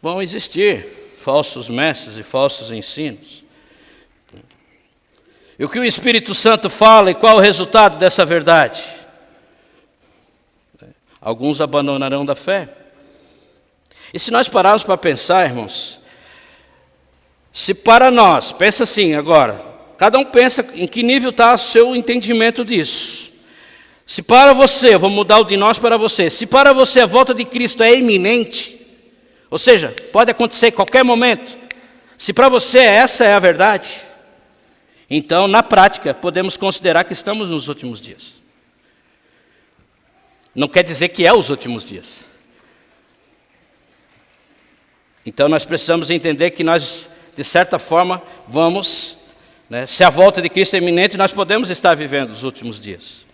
vão existir falsos mestres e falsos ensinos. E o que o Espírito Santo fala e qual o resultado dessa verdade? Alguns abandonarão da fé. E se nós pararmos para pensar, irmãos, se para nós, pensa assim agora, cada um pensa em que nível está o seu entendimento disso. Se para você, eu vou mudar o de nós para você, se para você a volta de Cristo é iminente, ou seja, pode acontecer em qualquer momento, se para você essa é a verdade, então, na prática, podemos considerar que estamos nos últimos dias. Não quer dizer que é os últimos dias. Então, nós precisamos entender que nós, de certa forma, vamos, né, se a volta de Cristo é iminente, nós podemos estar vivendo os últimos dias.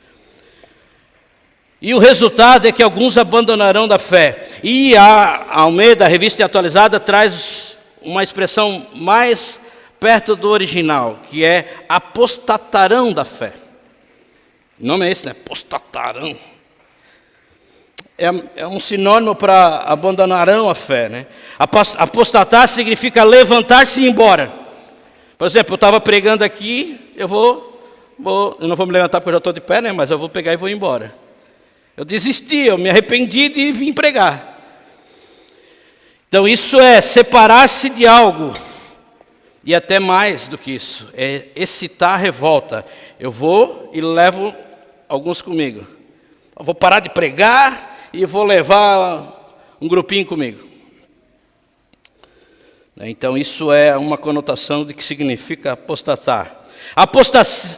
E o resultado é que alguns abandonarão da fé. E a Almeida, a revista atualizada, traz uma expressão mais perto do original, que é apostatarão da fé. O nome é esse, né? Apostatarão. É um sinônimo para abandonarão a fé, né? Apostatar significa levantar-se e ir embora. Por exemplo, eu estava pregando aqui, eu não vou me levantar porque eu já estou de pé, né? Mas eu vou pegar e vou embora. Eu desisti, eu me arrependi de vir pregar. Então isso é separar-se de algo. E até mais do que isso, é excitar a revolta. Eu vou e levo alguns comigo. Eu vou parar de pregar e vou levar um grupinho comigo. Então isso é uma conotação de que significa apostatar. A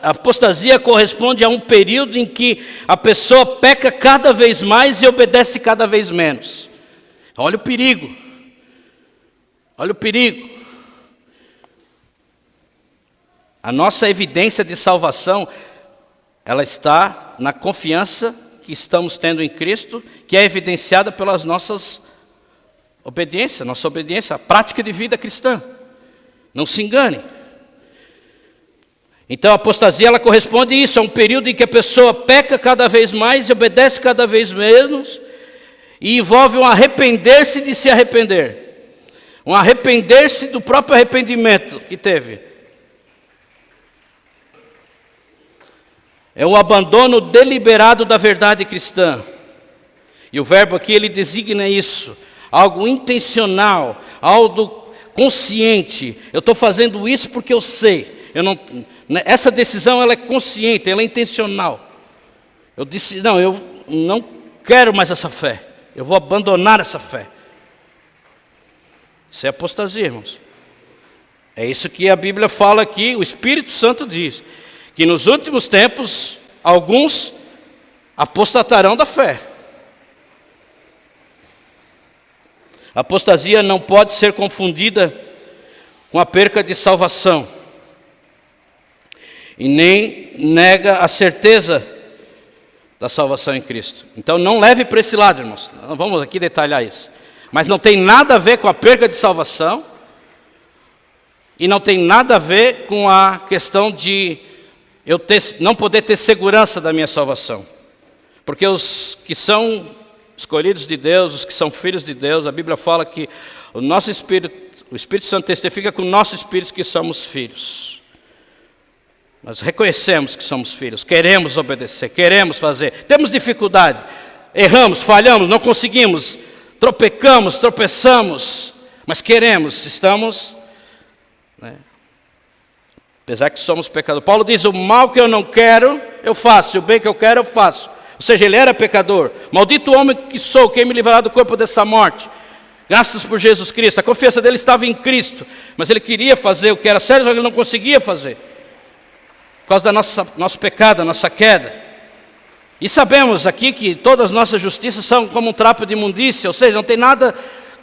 apostasia corresponde a um período em que a pessoa peca cada vez mais e obedece cada vez menos. Olha o perigo. Olha o perigo. A nossa evidência de salvação, ela está na confiança que estamos tendo em Cristo, que é evidenciada pelas nossas obediências, nossa obediência, a prática de vida cristã. Não se engane. Então a apostasia, ela corresponde a isso, a um período em que a pessoa peca cada vez mais e obedece cada vez menos, e envolve um arrepender-se de se arrepender. Um arrepender-se do próprio arrependimento que teve. É o abandono deliberado da verdade cristã. E o verbo aqui, ele designa isso. Algo intencional, algo consciente. Eu estou fazendo isso porque eu sei. Essa decisão ela é consciente, ela é intencional. Eu disse, não, eu não quero mais essa fé. Eu vou abandonar essa fé. Isso é apostasia, irmãos. É isso que a Bíblia fala aqui, o Espírito Santo diz. Que nos últimos tempos, alguns apostatarão da fé. A apostasia não pode ser confundida com a perca de salvação. E nem nega a certeza da salvação em Cristo. Então não leve para esse lado, irmãos. Vamos aqui detalhar isso. Mas não tem nada a ver com a perca de salvação. E não tem nada a ver com a questão de eu não poder ter segurança da minha salvação. Porque os que são escolhidos de Deus, os que são filhos de Deus, a Bíblia fala que o Espírito Santo testifica com o nosso espírito que somos filhos. Nós reconhecemos que somos filhos, queremos obedecer, queremos fazer, temos dificuldade, erramos, falhamos, não conseguimos, tropeçamos, mas queremos, estamos, né? Apesar que somos pecadores. Paulo diz, o mal que eu não quero, eu faço, e o bem que eu quero, eu faço. Ou seja, ele era pecador. Maldito homem que sou, quem me livrará do corpo dessa morte? Graças por Jesus Cristo. A confiança dele estava em Cristo, mas ele queria fazer o que era certo, mas ele não conseguia fazer. Por causa da nosso pecado, da nossa queda. E sabemos aqui que todas as nossas justiças são como um trapo de imundícia, ou seja, não tem nada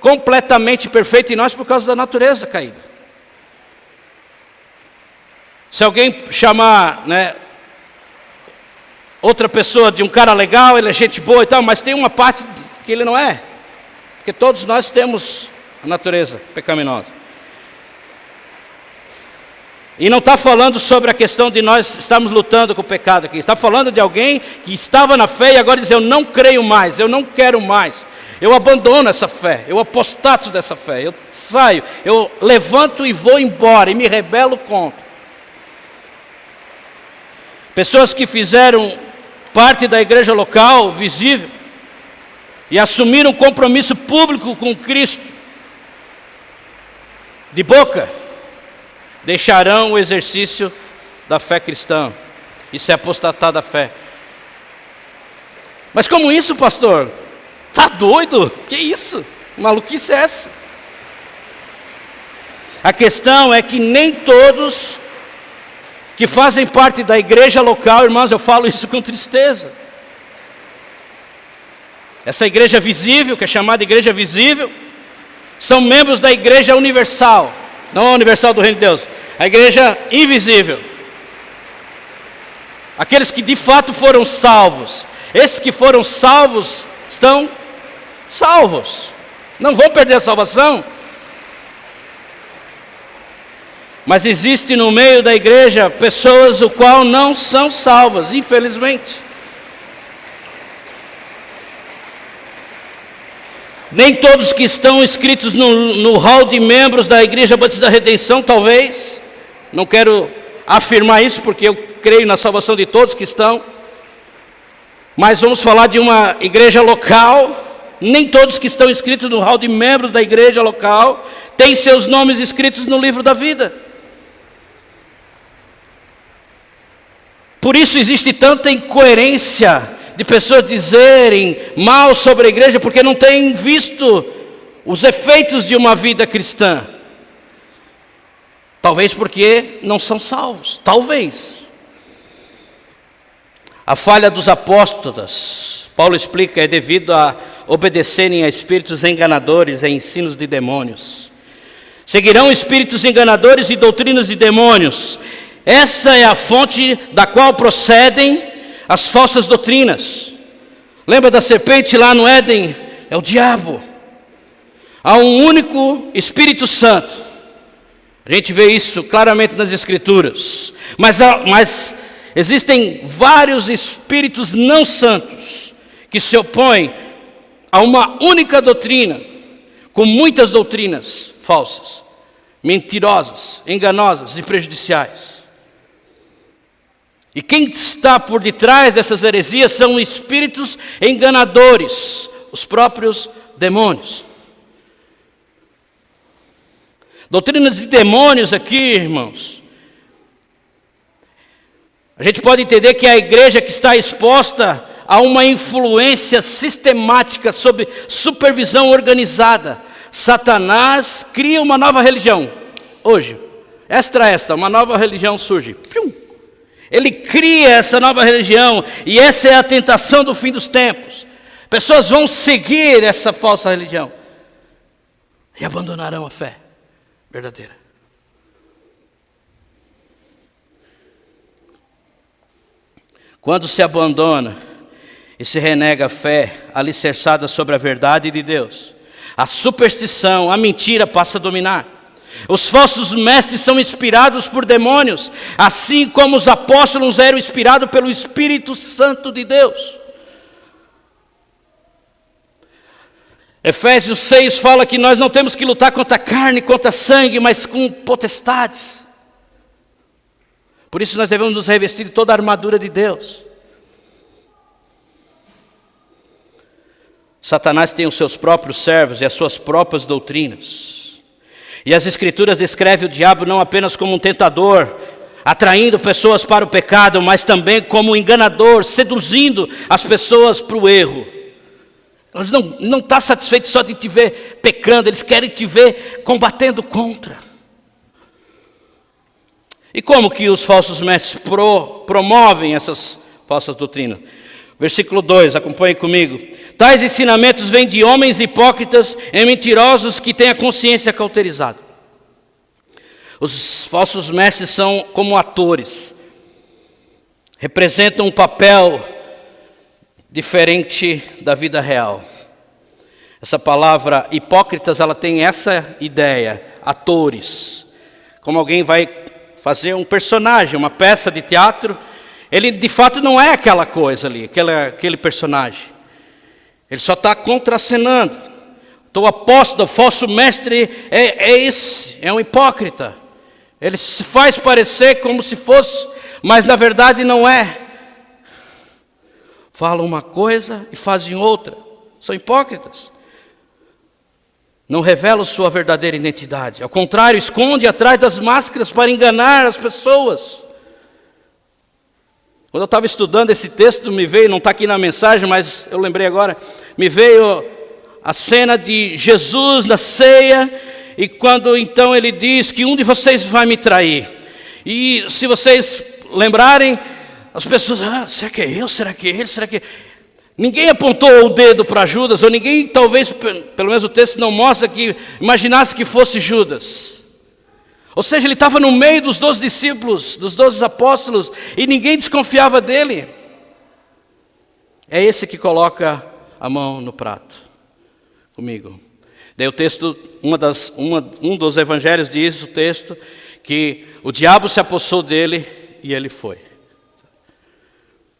completamente perfeito em nós por causa da natureza caída. Se alguém chamar, né, outra pessoa de um cara legal, ele é gente boa e tal, mas tem uma parte que ele não é. Porque todos nós temos a natureza pecaminosa. E não está falando sobre a questão de nós estarmos lutando com o pecado aqui. Está falando de alguém que estava na fé e agora diz, eu não creio mais, eu não quero mais. Eu abandono essa fé, eu apostato dessa fé, eu saio, eu levanto e vou embora e me rebelo contra. Pessoas que fizeram parte da igreja local, visível, e assumiram um compromisso público com Cristo, de boca, deixarão o exercício da fé cristã, isso é apostatar da fé. Mas como isso, pastor? Tá doido? Que isso? Maluquice é essa? A questão é que nem todos que fazem parte da igreja local, irmãos, eu falo isso com tristeza. Essa igreja visível, que é chamada igreja visível, são membros da igreja universal, não a universal do reino de Deus, a igreja invisível. Aqueles que de fato foram salvos, esses que foram salvos estão salvos, não vão perder a salvação. Mas existe no meio da igreja pessoas o qual não são salvas, infelizmente. Nem todos que estão inscritos no hall de membros da Igreja Batista da Redenção, talvez. Não quero afirmar isso porque eu creio na salvação de todos que estão. Mas vamos falar de uma igreja local. Nem todos que estão inscritos no hall de membros da igreja local têm seus nomes escritos no livro da vida. Por isso existe tanta incoerência de pessoas dizerem mal sobre a igreja, porque não têm visto os efeitos de uma vida cristã. Talvez porque não são salvos, talvez. A falha dos apóstolos, Paulo explica, é devido a obedecerem a espíritos enganadores e ensinos de demônios. Seguirão espíritos enganadores e doutrinas de demônios. Essa é a fonte da qual procedem as falsas doutrinas. Lembra da serpente lá no Éden? É o diabo. Há um único Espírito Santo. A gente vê isso claramente nas Escrituras. Mas existem vários espíritos não santos que se opõem a uma única doutrina, com muitas doutrinas falsas, mentirosas, enganosas e prejudiciais. E quem está por detrás dessas heresias são espíritos enganadores, os próprios demônios. Doutrinas de demônios aqui, irmãos. A gente pode entender que a igreja que está exposta a uma influência sistemática sob supervisão organizada. Satanás cria uma nova religião. Hoje, uma nova religião surge. Ele cria essa nova religião e essa é a tentação do fim dos tempos. Pessoas vão seguir essa falsa religião e abandonarão a fé verdadeira. Quando se abandona e se renega a fé alicerçada sobre a verdade de Deus, a superstição, a mentira passa a dominar. Os falsos mestres são inspirados por demônios, assim como os apóstolos eram inspirados pelo Espírito Santo de Deus. Efésios 6 fala que nós não temos que lutar contra a carne, contra sangue, mas com potestades. Por isso nós devemos nos revestir de toda a armadura de Deus. Satanás tem os seus próprios servos e as suas próprias doutrinas. E as Escrituras descrevem o diabo não apenas como um tentador, atraindo pessoas para o pecado, mas também como um enganador, seduzindo as pessoas para o erro. Eles não estão satisfeitos só de te ver pecando, eles querem te ver combatendo contra. E como que os falsos mestres promovem essas falsas doutrinas? Versículo 2, acompanhe comigo. Tais ensinamentos vêm de homens hipócritas e mentirosos que têm a consciência cauterizada. Os falsos mestres são como atores. Representam um papel diferente da vida real. Essa palavra hipócritas, ela tem essa ideia, atores. Como alguém vai fazer um personagem, uma peça de teatro, ele de fato não é aquela coisa ali, aquele personagem. Ele só está contracenando. Então o apóstolo, o falso mestre é um hipócrita. Ele se faz parecer como se fosse, mas na verdade não é. Falam uma coisa e fazem outra. São hipócritas. Não revelam sua verdadeira identidade. Ao contrário, esconde atrás das máscaras para enganar as pessoas. Quando eu estava estudando esse texto, me veio, não está aqui na mensagem, mas eu lembrei agora, me veio a cena de Jesus na ceia, e quando então ele diz que um de vocês vai me trair. E se vocês lembrarem, as pessoas, será que é eu? Será que é ele? Será que é... Ninguém apontou o dedo para Judas, ou ninguém, talvez, pelo menos o texto não mostra, que imaginasse que fosse Judas. Ou seja, ele estava no meio dos 12 discípulos, dos 12 apóstolos, e ninguém desconfiava dele. É esse que coloca a mão no prato, comigo. Daí o texto, um dos evangelhos diz, o texto, que o diabo se apossou dele e ele foi.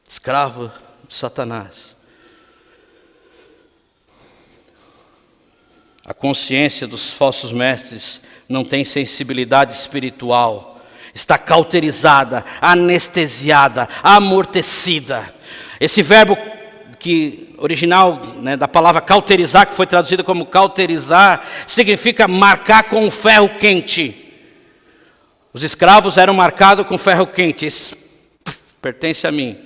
Escravo de Satanás. A consciência dos falsos mestres não tem sensibilidade espiritual, está cauterizada, anestesiada, amortecida. Esse verbo que original, né, da palavra cauterizar, que foi traduzida como cauterizar, significa marcar com um ferro quente. Os escravos eram marcados com ferro quente. Esse pertence a mim.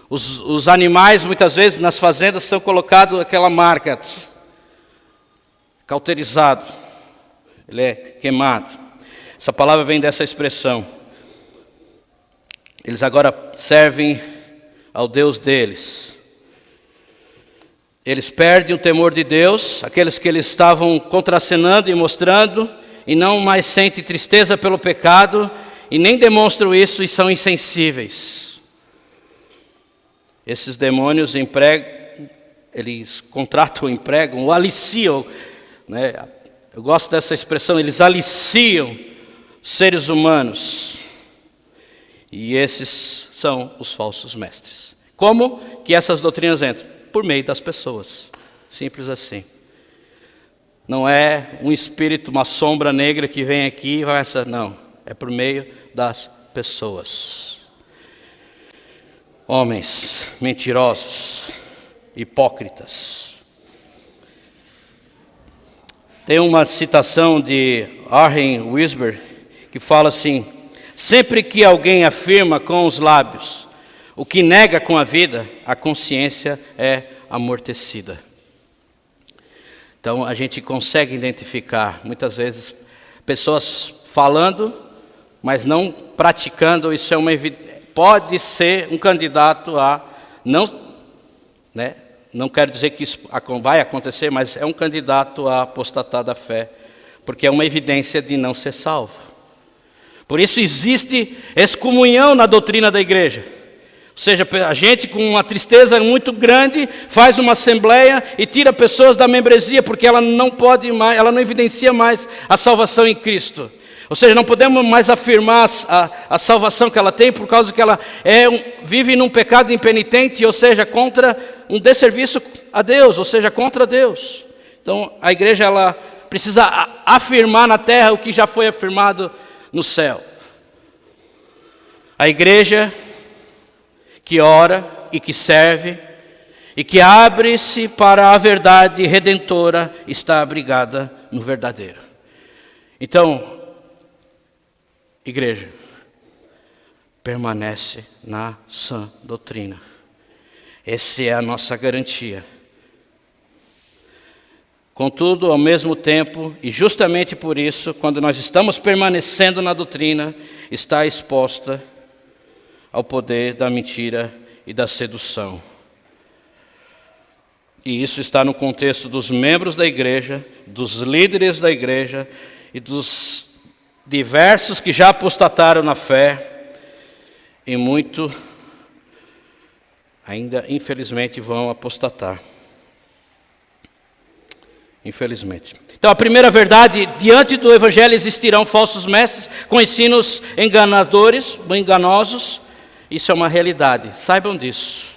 Os animais, muitas vezes, nas fazendas, são colocados aquela marca, cauterizado. Ele é queimado. Essa palavra vem dessa expressão. Eles agora servem ao Deus deles. Eles perdem o temor de Deus, aqueles que eles estavam contracenando e mostrando, e não mais sentem tristeza pelo pecado, e nem demonstram isso e são insensíveis. Esses demônios eles contratam, empregam, ou aliciam, né? Eu gosto dessa expressão, eles aliciam seres humanos. E esses são os falsos mestres. Como que essas doutrinas entram? Por meio das pessoas. Simples assim. Não é um espírito, uma sombra negra que vem aqui e vai essa. Não. É por meio das pessoas. Homens mentirosos, hipócritas. Tem uma citação de Warren Wiersbe que fala assim: sempre que alguém afirma com os lábios o que nega com a vida, a consciência é amortecida. Então a gente consegue identificar muitas vezes pessoas falando, mas não praticando. Isso é pode ser um candidato a não quero dizer que isso vai acontecer, mas é um candidato a apostatar da fé, porque é uma evidência de não ser salvo. Por isso existe excomunhão na doutrina da igreja. Ou seja, a gente com uma tristeza muito grande faz uma assembleia e tira pessoas da membresia, porque ela não pode mais, ela não evidencia mais a salvação em Cristo. Ou seja, não podemos mais afirmar a salvação que ela tem, por causa que ela vive num pecado impenitente, ou seja, contra um desserviço a Deus, ou seja, contra Deus. Então a igreja ela precisa afirmar na terra o que já foi afirmado no céu. A igreja que ora e que serve e que abre-se para a verdade redentora está abrigada no verdadeiro. Então, igreja, permanece na sã doutrina. Essa é a nossa garantia. Contudo, ao mesmo tempo, e justamente por isso, quando nós estamos permanecendo na doutrina, está exposta ao poder da mentira e da sedução. E isso está no contexto dos membros da igreja, dos líderes da igreja e dos diversos que já apostataram na fé, e muito ainda, infelizmente, vão apostatar. Infelizmente. Então, a primeira verdade: diante do evangelho existirão falsos mestres com ensinos enganadores, enganosos. Isso é uma realidade, saibam disso.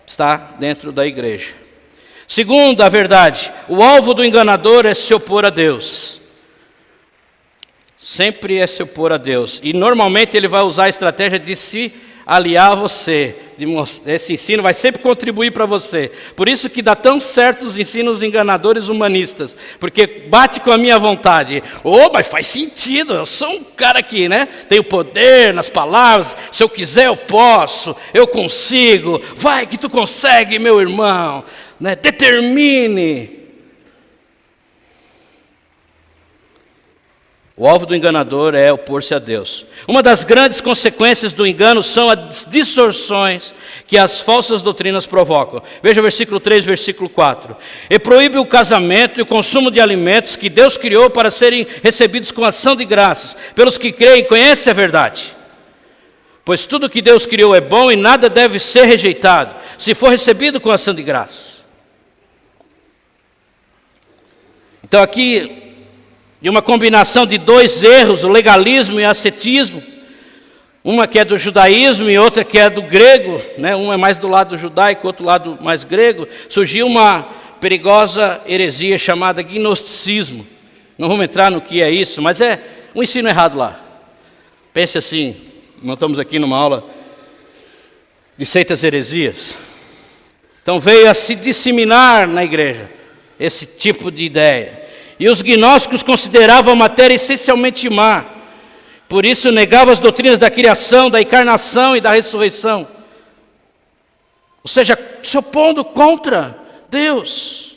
Está dentro da igreja. Segunda verdade: o alvo do enganador é se opor a Deus. Sempre é se opor a Deus. E normalmente ele vai usar a estratégia de se aliar a você. Esse ensino vai sempre contribuir para você. Por isso que dá tão certo os ensinos enganadores humanistas. Porque bate com a minha vontade. Mas faz sentido, eu sou um cara que tenho poder nas palavras. Se eu quiser eu posso, eu consigo. Vai que tu consegue, meu irmão. Determine. O alvo do enganador é opor-se a Deus. Uma das grandes consequências do engano são as distorções que as falsas doutrinas provocam. Veja o versículo 3, versículo 4. E proíbe o casamento e o consumo de alimentos que Deus criou para serem recebidos com ação de graças, pelos que creem e conhecem a verdade. Pois tudo que Deus criou é bom e nada deve ser rejeitado, se for recebido com ação de graças. Então aqui, de uma combinação de dois erros, o legalismo e o ascetismo, uma que é do judaísmo e outra que é do grego, uma é mais do lado judaico, outro lado mais grego, surgiu uma perigosa heresia chamada gnosticismo. Não vamos entrar no que é isso, mas é um ensino errado lá. Pense assim, nós estamos aqui numa aula de seitas heresias. Então veio a se disseminar na igreja esse tipo de ideia. E os gnósticos consideravam a matéria essencialmente má. Por isso negavam as doutrinas da criação, da encarnação e da ressurreição. Ou seja, se opondo contra Deus.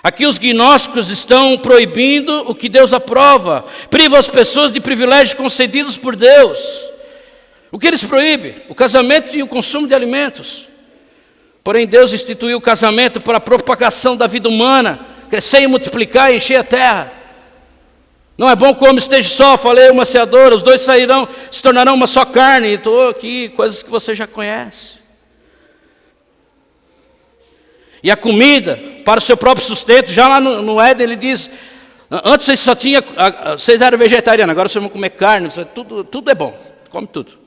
Aqui os gnósticos estão proibindo o que Deus aprova. Privam as pessoas de privilégios concedidos por Deus. O que eles proíbem? O casamento e o consumo de alimentos. Porém Deus instituiu o casamento para a propagação da vida humana, crescer e multiplicar e encher a terra. Não é bom que o homem esteja só, falei uma seadora, os dois se tornarão uma só carne. Estou aqui, coisas que você já conhece. E a comida para o seu próprio sustento, já lá no Éden ele diz, antes vocês eram vegetarianos, agora vocês vão comer carne, tudo é bom, come tudo.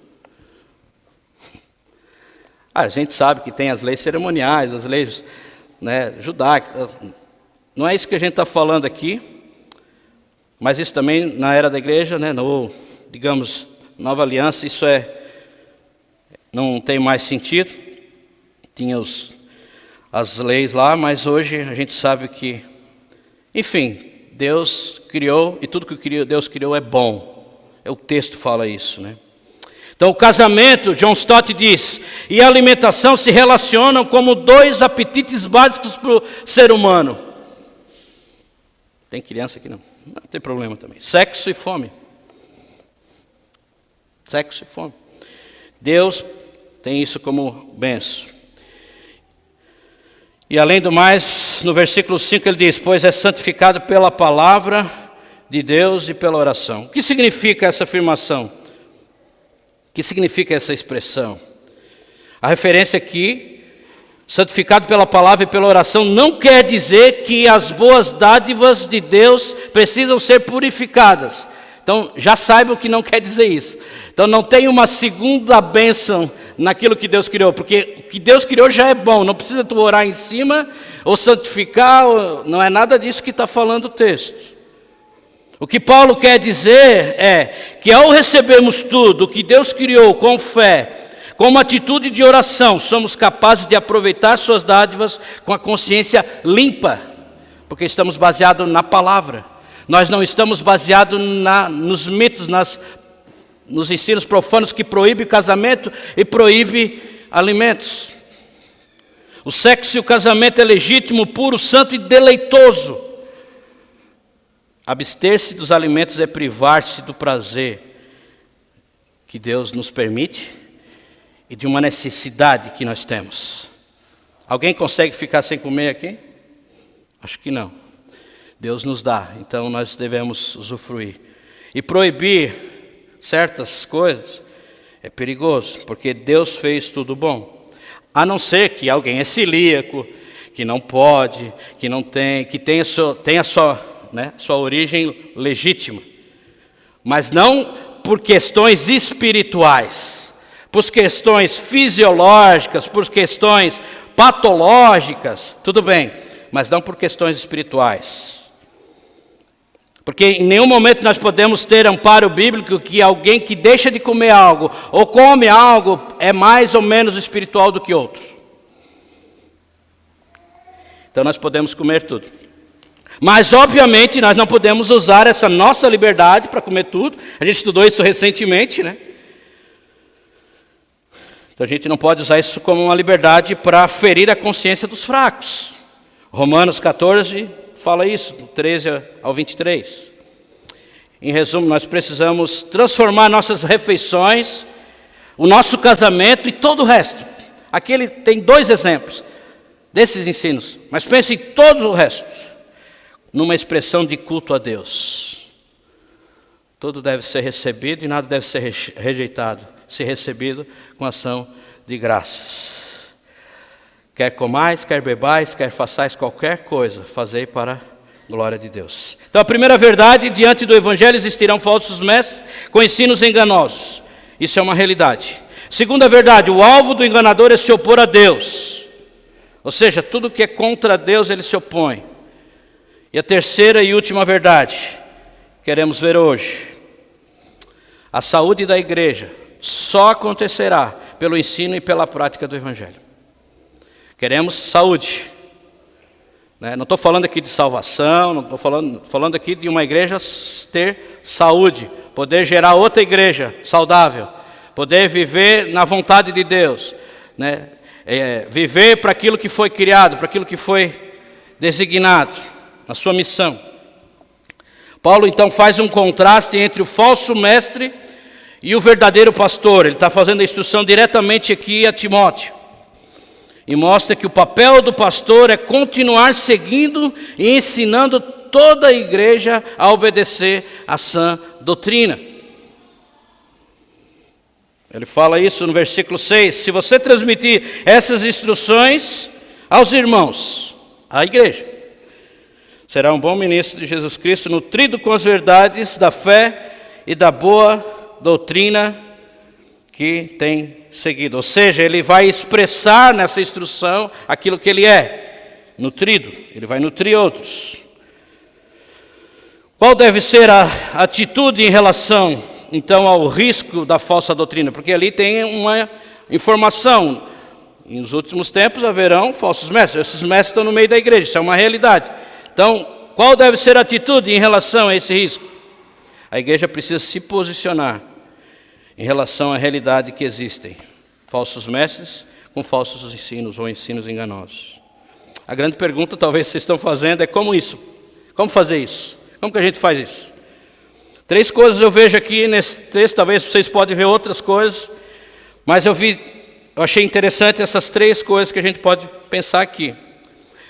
A gente sabe que tem as leis cerimoniais, as leis judaicas. Não é isso que a gente está falando aqui, mas isso também na era da igreja, digamos, nova aliança, isso não tem mais sentido. Tinha as leis lá, mas hoje a gente sabe que, enfim, Deus criou e tudo que Deus criou é bom. O texto fala isso, né? Então o casamento, John Stott diz, e a alimentação se relacionam como dois apetites básicos para o ser humano. Tem criança aqui não? Não tem problema também. Sexo e fome. Sexo e fome. Deus tem isso como benção. E além do mais, no versículo 5 ele diz, pois é santificado pela palavra de Deus e pela oração. O que significa essa afirmação? O que significa essa expressão? A referência aqui, santificado pela palavra e pela oração, não quer dizer que as boas dádivas de Deus precisam ser purificadas. Então, já saiba o que não quer dizer isso. Então, não tem uma segunda bênção naquilo que Deus criou, porque o que Deus criou já é bom, não precisa tu orar em cima, ou santificar, não é nada disso que está falando o texto. O que Paulo quer dizer é que ao recebermos tudo o que Deus criou com fé, com uma atitude de oração, somos capazes de aproveitar suas dádivas com a consciência limpa, porque estamos baseados na palavra. Nós não estamos baseados nos mitos, nos ensinos profanos que proíbem o casamento e proíbem alimentos. O sexo e o casamento é legítimo, puro, santo e deleitoso. Abster-se dos alimentos é privar-se do prazer que Deus nos permite e de uma necessidade que nós temos. Alguém consegue ficar sem comer aqui? Acho que não. Deus nos dá, então nós devemos usufruir. E proibir certas coisas é perigoso, porque Deus fez tudo bom. A não ser que alguém é celíaco, que não pode, que não tem, que tenha sua origem legítima. Mas não por questões espirituais, por questões fisiológicas, por questões patológicas, tudo bem, mas não por questões espirituais. Porque em nenhum momento nós podemos ter amparo bíblico que alguém que deixa de comer algo ou come algo é mais ou menos espiritual do que outro. Então nós podemos comer tudo. Mas obviamente nós não podemos usar essa nossa liberdade para comer tudo. A gente estudou isso recentemente, né? Então a gente não pode usar isso como uma liberdade para ferir a consciência dos fracos. Romanos 14 fala isso, do 13 ao 23. Em resumo, nós precisamos transformar nossas refeições, o nosso casamento e todo o resto. Aqui ele tem 2 exemplos desses ensinos, mas pense em todo o resto, numa expressão de culto a Deus. Tudo deve ser recebido e nada deve ser rejeitado, ser recebido com ação de graças. Quer comais, quer bebais, quer façais qualquer coisa, fazei para a glória de Deus. Então a primeira verdade, diante do Evangelho existirão falsos mestres com ensinos enganosos. Isso é uma realidade. Segunda verdade, o alvo do enganador é se opor a Deus. Ou seja, tudo que é contra Deus ele se opõe. E a terceira e última verdade, queremos ver hoje. A saúde da igreja só acontecerá pelo ensino e pela prática do Evangelho. Queremos saúde. Não estou falando aqui de salvação, não estou falando aqui de uma igreja ter saúde, poder gerar outra igreja saudável, poder viver na vontade de Deus, viver para aquilo que foi criado, para aquilo que foi designado, na sua missão. Paulo então faz um contraste entre o falso mestre e o verdadeiro pastor. Ele está fazendo a instrução diretamente aqui a Timóteo. E mostra que o papel do pastor é continuar seguindo e ensinando toda a igreja a obedecer à sã doutrina. Ele fala isso no versículo 6. Se você transmitir essas instruções aos irmãos, à igreja, será um bom ministro de Jesus Cristo, nutrido com as verdades da fé e da boa doutrina que tem seguido. Ou seja, ele vai expressar nessa instrução aquilo que ele é, nutrido. Ele vai nutrir outros. Qual deve ser a atitude em relação, então, ao risco da falsa doutrina? Porque ali tem informação. E nos últimos tempos haverão falsos mestres. Esses mestres estão no meio da igreja, isso é uma realidade. Então, qual deve ser a atitude em relação a esse risco? A igreja precisa se posicionar em relação à realidade que existem falsos mestres com falsos ensinos ou ensinos enganosos. A grande pergunta talvez vocês estão fazendo é como isso? Como fazer isso? Como que a gente faz isso? 3 coisas eu vejo aqui nesse texto, talvez vocês podem ver outras coisas, mas eu achei interessante essas 3 coisas que a gente pode pensar aqui.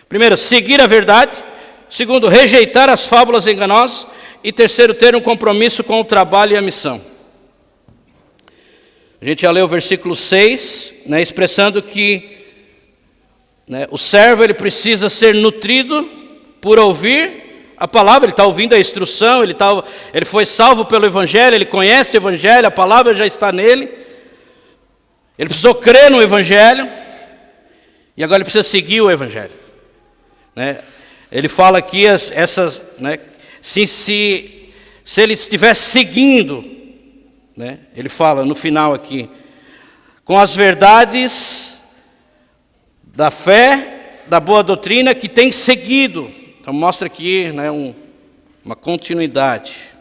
Primeiro, seguir a verdade. Segundo, rejeitar as fábulas enganosas. E terceiro, ter um compromisso com o trabalho e a missão. A gente já leu o versículo 6, expressando que o servo ele precisa ser nutrido por ouvir a palavra. Ele está ouvindo a instrução, ele foi salvo pelo Evangelho, ele conhece o Evangelho, a palavra já está nele. Ele precisou crer no Evangelho e agora ele precisa seguir o Evangelho. Ele fala aqui se ele estiver seguindo, ele fala no final aqui, com as verdades da fé, da boa doutrina que tem seguido. Então mostra aqui uma continuidade.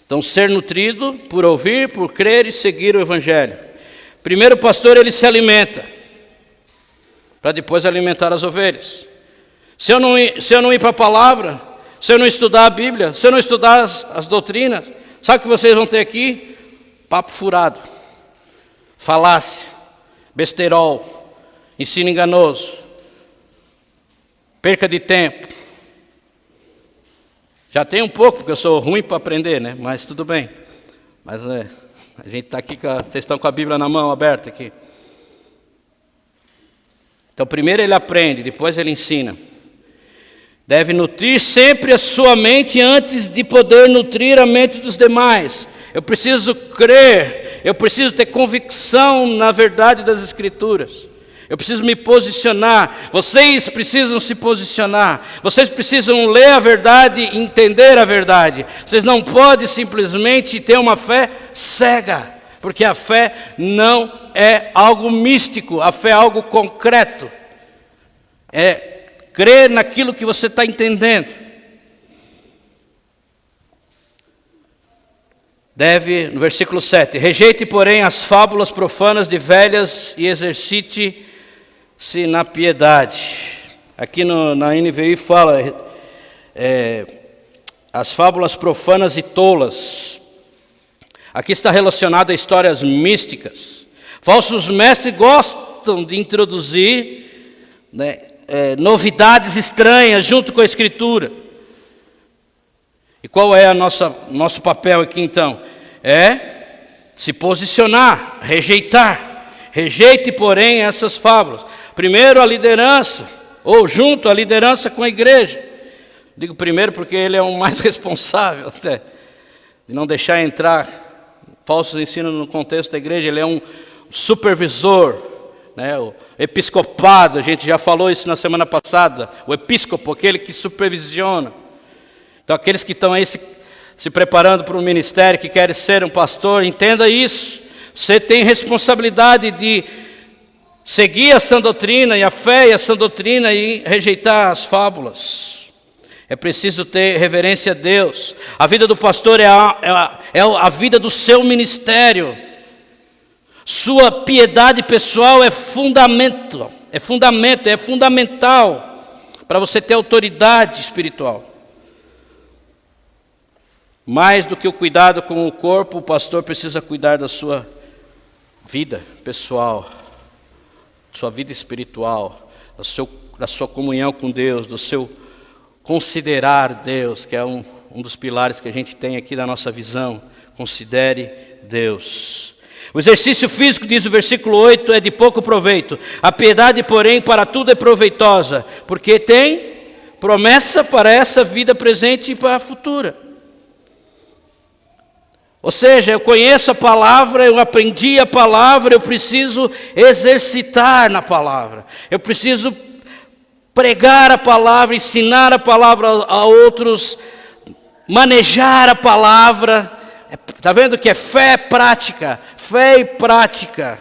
Então ser nutrido por ouvir, por crer e seguir o Evangelho. Primeiro o pastor ele se alimenta, para depois alimentar as ovelhas. Se eu não ir para a palavra, se eu não estudar a Bíblia, se eu não estudar as doutrinas, sabe o que vocês vão ter aqui? Papo furado, falácia, besterol, ensino enganoso, perca de tempo. Já tem um pouco, porque eu sou ruim para aprender, mas tudo bem. Mas a gente está aqui, vocês estão com a Bíblia na mão, aberta aqui. Então primeiro ele aprende, depois ele ensina. Deve nutrir sempre a sua mente antes de poder nutrir a mente dos demais. Eu preciso crer, eu preciso ter convicção na verdade das Escrituras. Eu preciso me posicionar, vocês precisam se posicionar, vocês precisam ler a verdade e entender a verdade. Vocês não podem simplesmente ter uma fé cega, porque a fé não é algo místico, a fé é algo concreto. É crer naquilo que você está entendendo. No versículo 7, rejeite, porém, as fábulas profanas de velhas e exercite-se na piedade. Aqui na NVI fala as fábulas profanas e tolas. Aqui está relacionado a histórias místicas. Falsos mestres gostam de introduzir novidades estranhas junto com a Escritura. E qual é nosso papel aqui então? É se posicionar, rejeitar. Rejeite, porém, essas fábulas. Primeiro a liderança, ou junto à liderança com a igreja. Digo primeiro porque ele é o mais responsável até, de não deixar entrar falsos ensinos no contexto da igreja. Ele é um supervisor, o episcopado, a gente já falou isso na semana passada, o episcopo, aquele que supervisiona. Então aqueles que estão aí se preparando para um ministério, que querem ser um pastor, entenda isso. Você tem responsabilidade de seguir a sã doutrina e a fé e a sã doutrina e rejeitar as fábulas. É preciso ter reverência a Deus. A vida do pastor é a vida do seu ministério. Sua piedade pessoal é fundamental para você ter autoridade espiritual. Mais do que o cuidado com o corpo, o pastor precisa cuidar da sua vida pessoal, sua vida espiritual, da sua comunhão com Deus, do seu considerar Deus, que é um dos pilares que a gente tem aqui da nossa visão. Considere Deus. O exercício físico, diz o versículo 8, é de pouco proveito. A piedade, porém, para tudo é proveitosa, porque tem promessa para essa vida presente e para a futura. Ou seja, eu conheço a palavra, eu aprendi a palavra, eu preciso exercitar na palavra. Eu preciso pregar a palavra, ensinar a palavra a outros, manejar a palavra. Está vendo que é fé prática, fé e prática.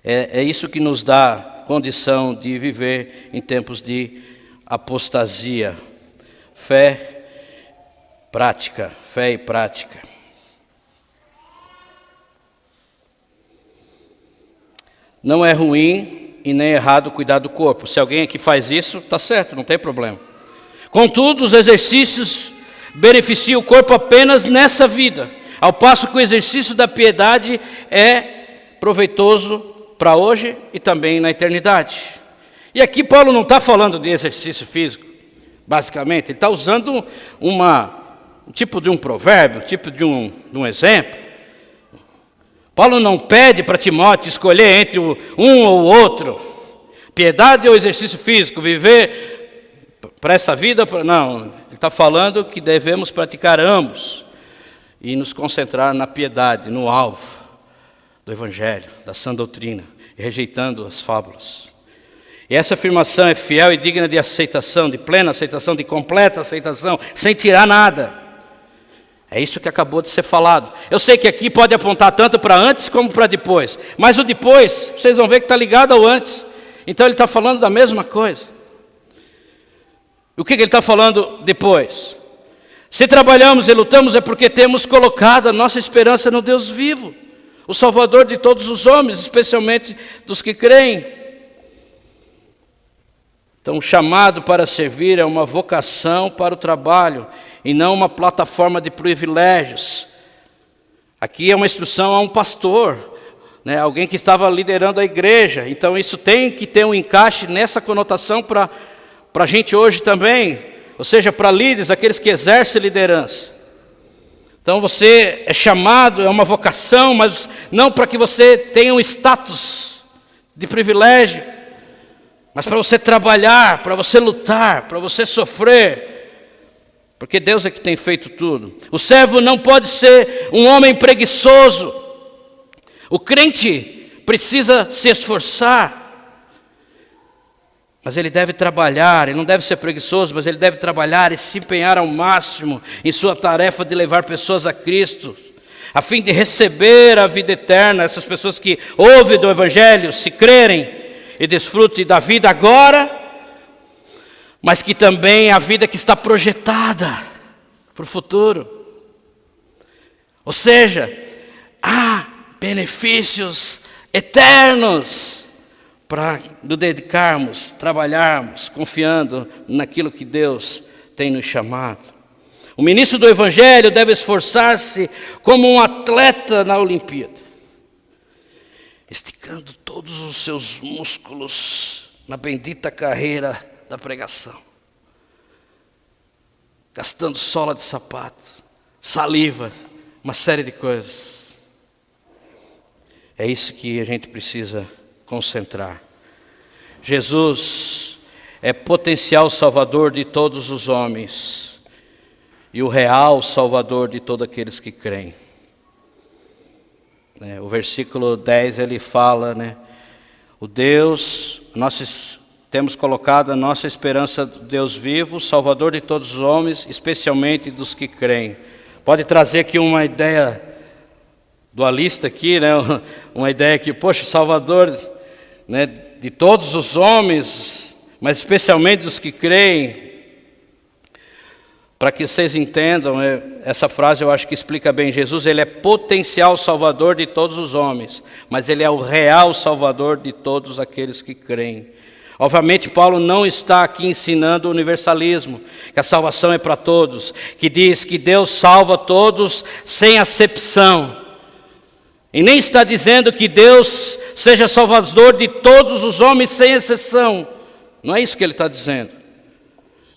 É isso que nos dá condição de viver em tempos de apostasia. Fé prática, fé e prática. Não é ruim e nem errado cuidar do corpo. Se alguém aqui faz isso, está certo, não tem problema. Contudo, os exercícios beneficiam o corpo apenas nessa vida, ao passo que o exercício da piedade é proveitoso para hoje e também na eternidade. E aqui Paulo não está falando de exercício físico, basicamente. Ele está usando um tipo de um provérbio, um tipo de um exemplo. Paulo não pede para Timóteo escolher entre um ou o outro. Piedade ou exercício físico, viver para essa vida. Não, ele está falando que devemos praticar ambos e nos concentrar na piedade, no alvo do Evangelho, da sã doutrina, rejeitando as fábulas. E essa afirmação é fiel e digna de aceitação, de plena aceitação, de completa aceitação, sem tirar nada. É isso que acabou de ser falado. Eu sei que aqui pode apontar tanto para antes como para depois, mas o depois, vocês vão ver que está ligado ao antes. Então ele está falando da mesma coisa. O que ele está falando depois? Se trabalhamos e lutamos é porque temos colocado a nossa esperança no Deus vivo, o Salvador de todos os homens, especialmente dos que creem. Então, o chamado para servir é uma vocação para o trabalho e não uma plataforma de privilégios. Aqui é uma instrução a um pastor, né, alguém que estava liderando a igreja. Então, isso tem que ter um encaixe nessa conotação para a gente hoje também, ou seja, para líderes, aqueles que exercem liderança. Então você é chamado, é uma vocação, mas não para que você tenha um status de privilégio, mas para você trabalhar, para você lutar, para você sofrer, porque Deus é que tem feito tudo. O servo não pode ser um homem preguiçoso. O crente precisa se esforçar, mas ele deve trabalhar, ele não deve ser preguiçoso, mas ele deve trabalhar e se empenhar ao máximo em sua tarefa de levar pessoas a Cristo, a fim de receber a vida eterna. Essas pessoas que ouvem do Evangelho, se crerem e desfrutem da vida agora, mas que também a vida que está projetada para o futuro. Ou seja, há benefícios eternos para nos dedicarmos, trabalharmos, confiando naquilo que Deus tem nos chamado. O ministro do Evangelho deve esforçar-se como um atleta na Olimpíada, esticando todos os seus músculos na bendita carreira da pregação, gastando sola de sapato, saliva, uma série de coisas. É isso que a gente precisa concentrar. Jesus é potencial salvador de todos os homens e o real salvador de todos aqueles que creem. O versículo 10 ele fala, o Deus, nós temos colocado a nossa esperança no Deus vivo, salvador de todos os homens, especialmente dos que creem. Pode trazer aqui uma ideia dualista aqui, uma ideia que, poxa, salvador, de todos os homens, mas especialmente dos que creem. Para que vocês entendam, essa frase eu acho que explica bem. Jesus, ele é potencial salvador de todos os homens, mas ele é o real salvador de todos aqueles que creem. Obviamente, Paulo não está aqui ensinando o universalismo, que a salvação é para todos, que diz que Deus salva todos sem acepção. E nem está dizendo que Deus seja salvador de todos os homens sem exceção. Não é isso que ele está dizendo.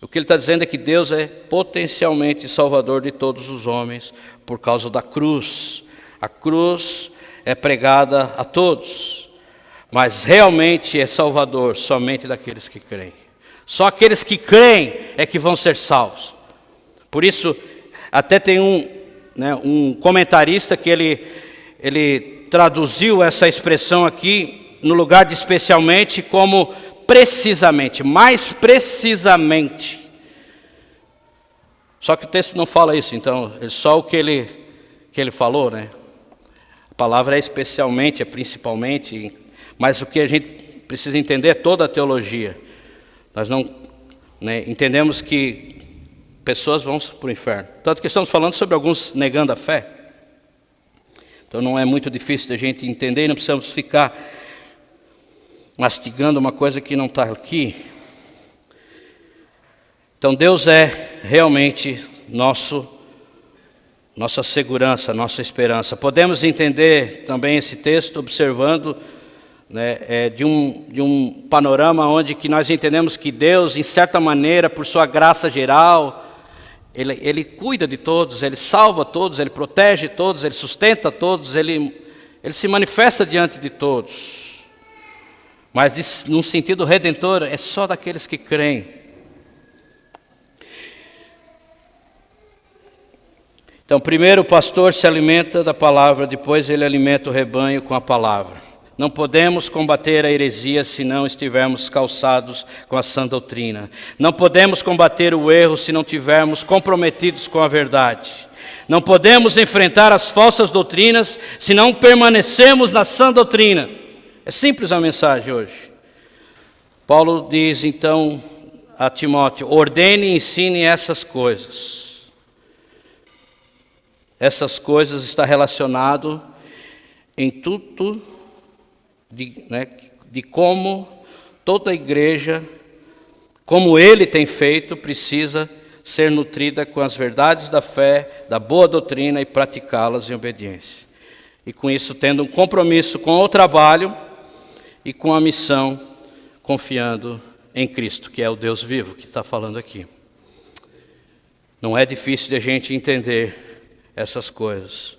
O que ele está dizendo é que Deus é potencialmente salvador de todos os homens por causa da cruz. A cruz é pregada a todos, mas realmente é salvador somente daqueles que creem. Só aqueles que creem é que vão ser salvos. Por isso, até tem um comentarista que ele traduziu essa expressão aqui, no lugar de especialmente, como precisamente, mais precisamente. Só que o texto não fala isso, então, é só o que ele falou, né? A palavra é especialmente, é principalmente, mas o que a gente precisa entender é toda a teologia. Nós não entendemos que pessoas vão para o inferno. Tanto que estamos falando sobre alguns negando a fé. Então não é muito difícil da gente entender e não precisamos ficar mastigando uma coisa que não está aqui. Então Deus é realmente nossa segurança, nossa esperança. Podemos entender também esse texto observando de um panorama onde que nós entendemos que Deus, em certa maneira, por sua graça geral, Ele cuida de todos, Ele salva todos, Ele protege todos, Ele sustenta todos, Ele se manifesta diante de todos. Mas num sentido redentor, é só daqueles que creem. Então, primeiro o pastor se alimenta da palavra, depois ele alimenta o rebanho com a palavra. Não podemos combater a heresia se não estivermos calçados com a sã doutrina. Não podemos combater o erro se não estivermos comprometidos com a verdade. Não podemos enfrentar as falsas doutrinas se não permanecemos na sã doutrina. É simples a mensagem hoje. Paulo diz então a Timóteo: ordene e ensine essas coisas. Essas coisas está relacionado em tudo de como toda a igreja, como ele tem feito, precisa ser nutrida com as verdades da fé, da boa doutrina e praticá-las em obediência. E com isso tendo um compromisso com o trabalho e com a missão, confiando em Cristo, que é o Deus vivo que está falando aqui. Não é difícil de a gente entender essas coisas.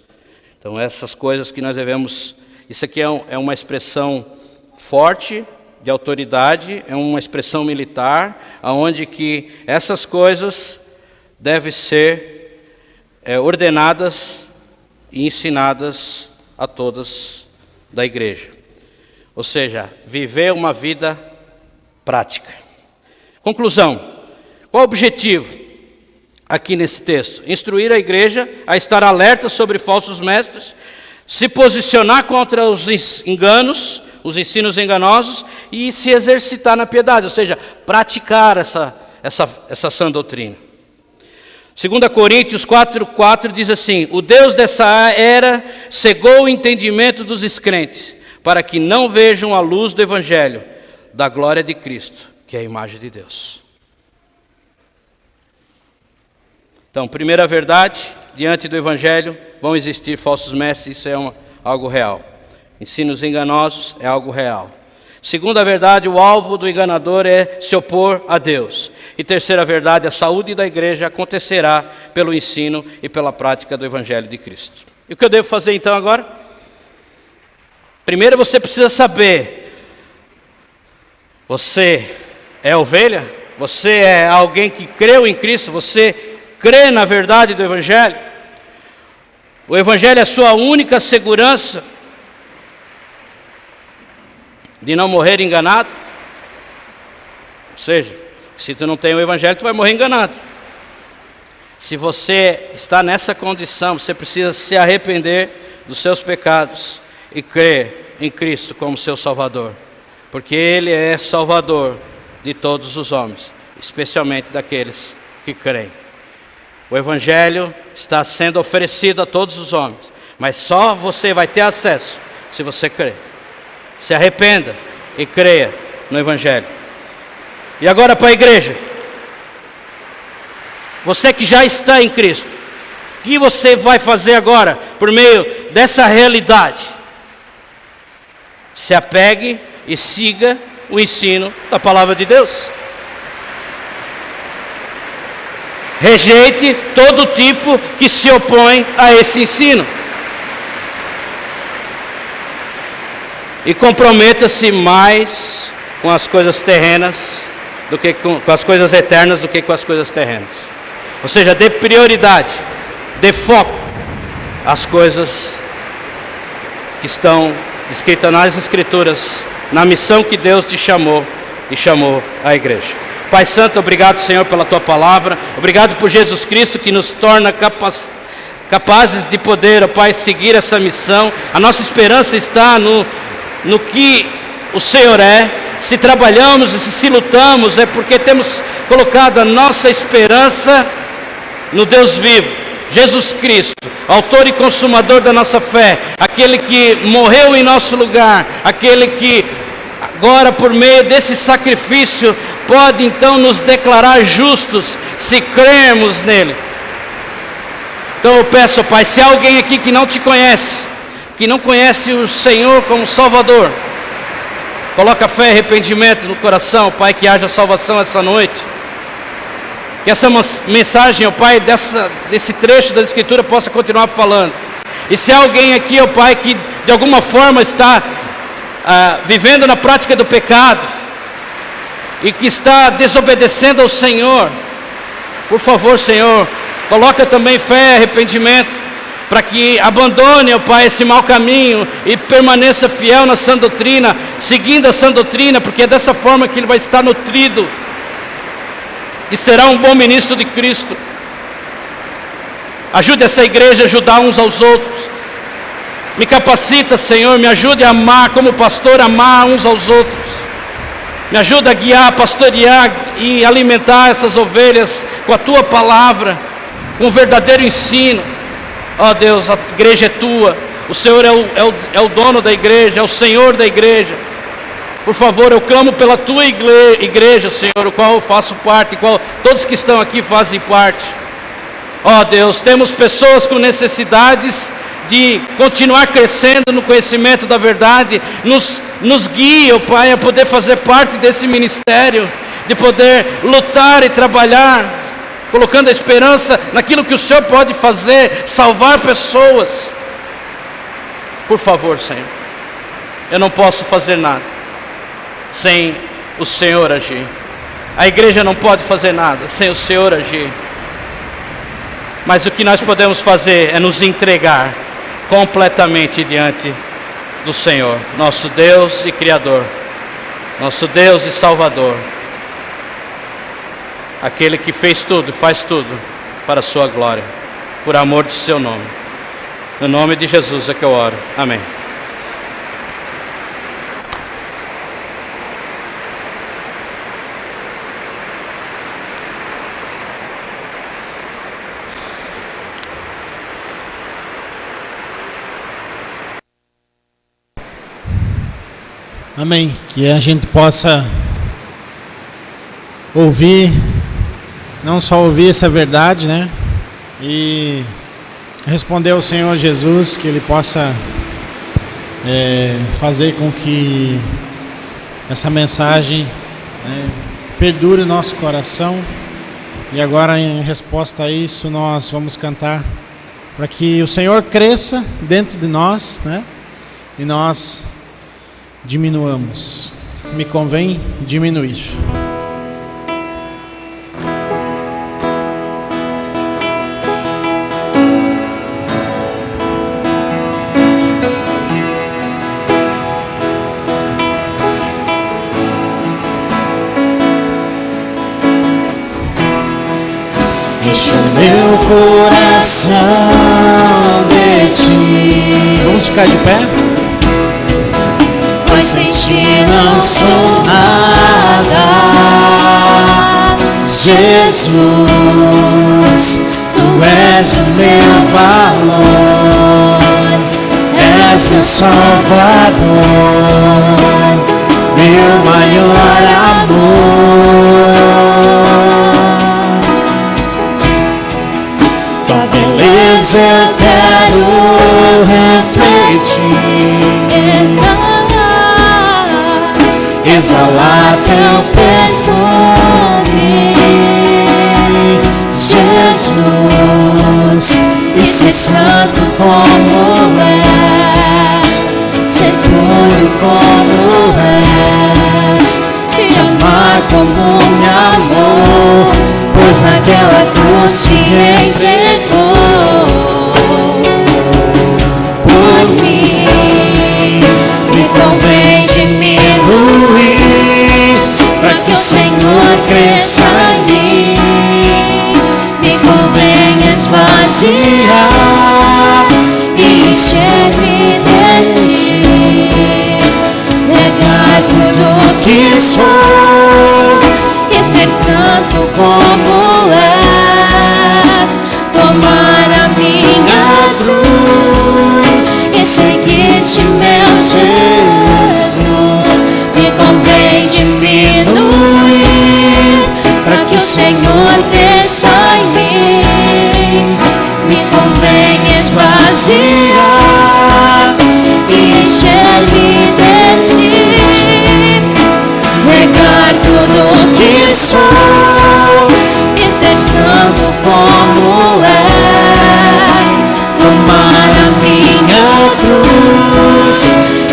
Então essas coisas que nós devemos... Isso aqui é uma expressão forte de autoridade, é uma expressão militar, onde que essas coisas devem ser ordenadas e ensinadas a todas da igreja. Ou seja, viver uma vida prática. Conclusão. Qual o objetivo aqui nesse texto? Instruir a igreja a estar alerta sobre falsos mestres, se posicionar contra os enganos, os ensinos enganosos e se exercitar na piedade, ou seja, praticar essa sã doutrina. 2 Coríntios 4:4 diz assim: o Deus dessa era cegou o entendimento dos descrentes, para que não vejam a luz do Evangelho, da glória de Cristo, que é a imagem de Deus. Então, primeira verdade, diante do Evangelho vão existir falsos mestres, isso é algo real. Ensinos enganosos é algo real. Segunda verdade, o alvo do enganador é se opor a Deus. E terceira verdade, a saúde da igreja acontecerá pelo ensino e pela prática do Evangelho de Cristo. E o que eu devo fazer então agora? Primeiro você precisa saber, você é ovelha? Você é alguém que creu em Cristo? Você crê na verdade do Evangelho? O Evangelho é a sua única segurança de não morrer enganado? Ou seja, se tu não tem o Evangelho, tu vai morrer enganado. Se você está nessa condição, você precisa se arrepender dos seus pecados e crer em Cristo como seu Salvador, porque Ele é Salvador de todos os homens, especialmente daqueles que creem. O Evangelho está sendo oferecido a todos os homens, mas só você vai ter acesso se você crer. Se arrependa e creia no Evangelho. E agora para a igreja. Você que já está em Cristo, o que você vai fazer agora por meio dessa realidade? Se apegue e siga o ensino da palavra de Deus. Rejeite todo tipo que se opõe a esse ensino. E comprometa-se mais com as coisas terrenas do que com as coisas eternas do que com as coisas terrenas. Ou seja, dê prioridade, dê foco às coisas que estão escritas nas Escrituras, na missão que Deus te chamou e chamou a igreja. Pai Santo, obrigado, Senhor, pela Tua palavra. Obrigado por Jesus Cristo, que nos torna capazes de poder, ó Pai, seguir essa missão. A nossa esperança está no que o Senhor é. Se trabalhamos e se lutamos, é porque temos colocado a nossa esperança no Deus vivo, Jesus Cristo, autor e consumador da nossa fé, aquele que morreu em nosso lugar, aquele que agora, por meio desse sacrifício, pode então nos declarar justos, se crermos nele. Então eu peço, Pai, se há alguém aqui que não te conhece, que não conhece o Senhor como Salvador, coloca fé e arrependimento no coração, Pai, que haja salvação essa noite. Que essa mensagem, ó Pai, desse trecho da Escritura possa continuar falando. E se há alguém aqui, ó Pai, que de alguma forma está vivendo na prática do pecado e que está desobedecendo ao Senhor, por favor, Senhor, coloca também fé e arrependimento, para que abandone, ó Pai, esse mau caminho e permaneça fiel na sã doutrina, seguindo a sã doutrina, porque é dessa forma que ele vai estar nutrido e será um bom ministro de Cristo. Ajude essa igreja a ajudar uns aos outros. Me capacita, Senhor, me ajude a amar como pastor, amar uns aos outros. Me ajuda a guiar, a pastorear e alimentar essas ovelhas com a Tua palavra, com o verdadeiro ensino. Ó Deus, a igreja é Tua, o Senhor é o dono da igreja, é o Senhor da igreja. Por favor, eu clamo pela Tua igreja, Senhor, o qual eu faço parte, todos que estão aqui fazem parte. Ó Deus, temos pessoas com necessidades de continuar crescendo no conhecimento da verdade. Nos guie, ó Pai, a poder fazer parte desse ministério, de poder lutar e trabalhar, colocando a esperança naquilo que o Senhor pode fazer, salvar pessoas. Por favor, Senhor, eu não posso fazer nada sem o Senhor agir. A igreja não pode fazer nada sem o Senhor agir. Mas o que nós podemos fazer é nos entregar completamente diante do Senhor, nosso Deus e Criador, nosso Deus e Salvador, aquele que fez tudo, faz tudo para a sua glória, por amor do seu nome. No nome de Jesus é que eu oro. Amém. Amém. Que a gente possa ouvir, não só ouvir essa verdade, né? E responder ao Senhor Jesus, que Ele possa fazer com que essa mensagem perdure o nosso coração. E agora, em resposta a isso, nós vamos cantar para que o Senhor cresça dentro de nós, né? E nós diminuamos. Me convém diminuir. Enche o meu coração de Ti. Vamos ficar de pé? Pois sem Ti não sou nada, Jesus, Tu és o meu valor, és meu Salvador, meu maior amor. Tua beleza eu quero refletir, exalar teu perfume, Jesus, e ser santo como és, ser puro como és, te amar como me amou, pois naquela cruz se entregou por mim. Me convém diminuir que sou e ser santo como és, tomar a minha cruz e seguir-te, meu Jesus. Me convém diminuir para que o Senhor cresça em mim. Me convém esvaziar e encher-me de ti, negar tudo o que sou e ser santo como és, tomar a minha cruz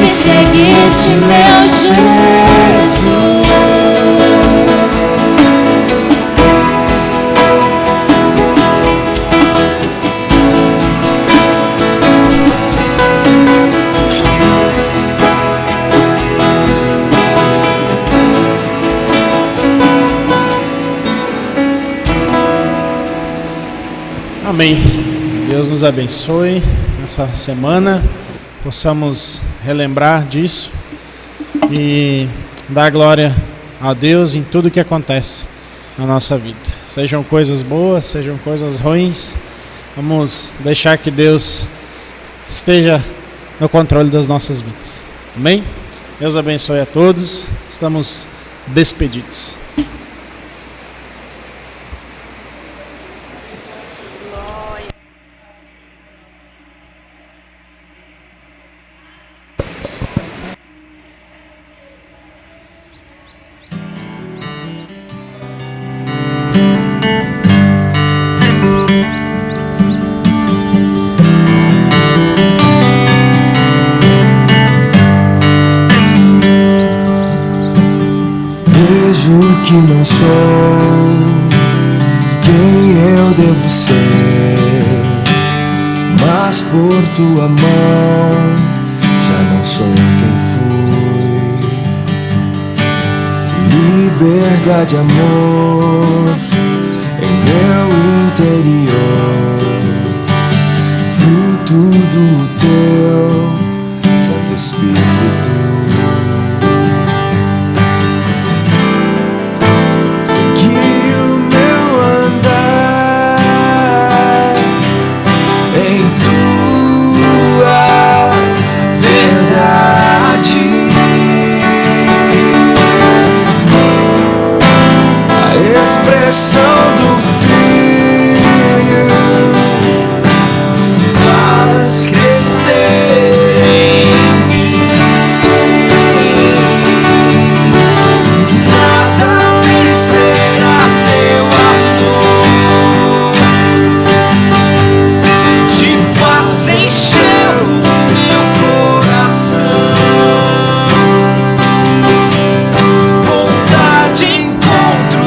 e seguir-te, meu Jesus. Amém. Deus nos abençoe nessa semana, possamos relembrar disso e dar glória a Deus em tudo que acontece na nossa vida. Sejam coisas boas, sejam coisas ruins, vamos deixar que Deus esteja no controle das nossas vidas. Amém? Deus abençoe a todos. Estamos despedidos. Vejo que não sou quem eu devo ser, mas por tua mão já não sou quem fui. Liberdade, amor em meu interior, fruto do teu Santo Espírito. Expressão do Filho faz crescer em mim. Nada vencerá teu amor, de paz encheu o meu coração. Bondade encontro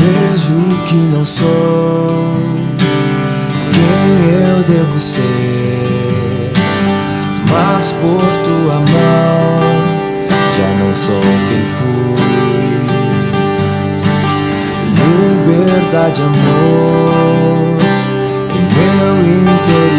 vejo que não sou quem eu devo ser, mas por tua mão já não sou quem fui. Liberdade, amor em meu interior.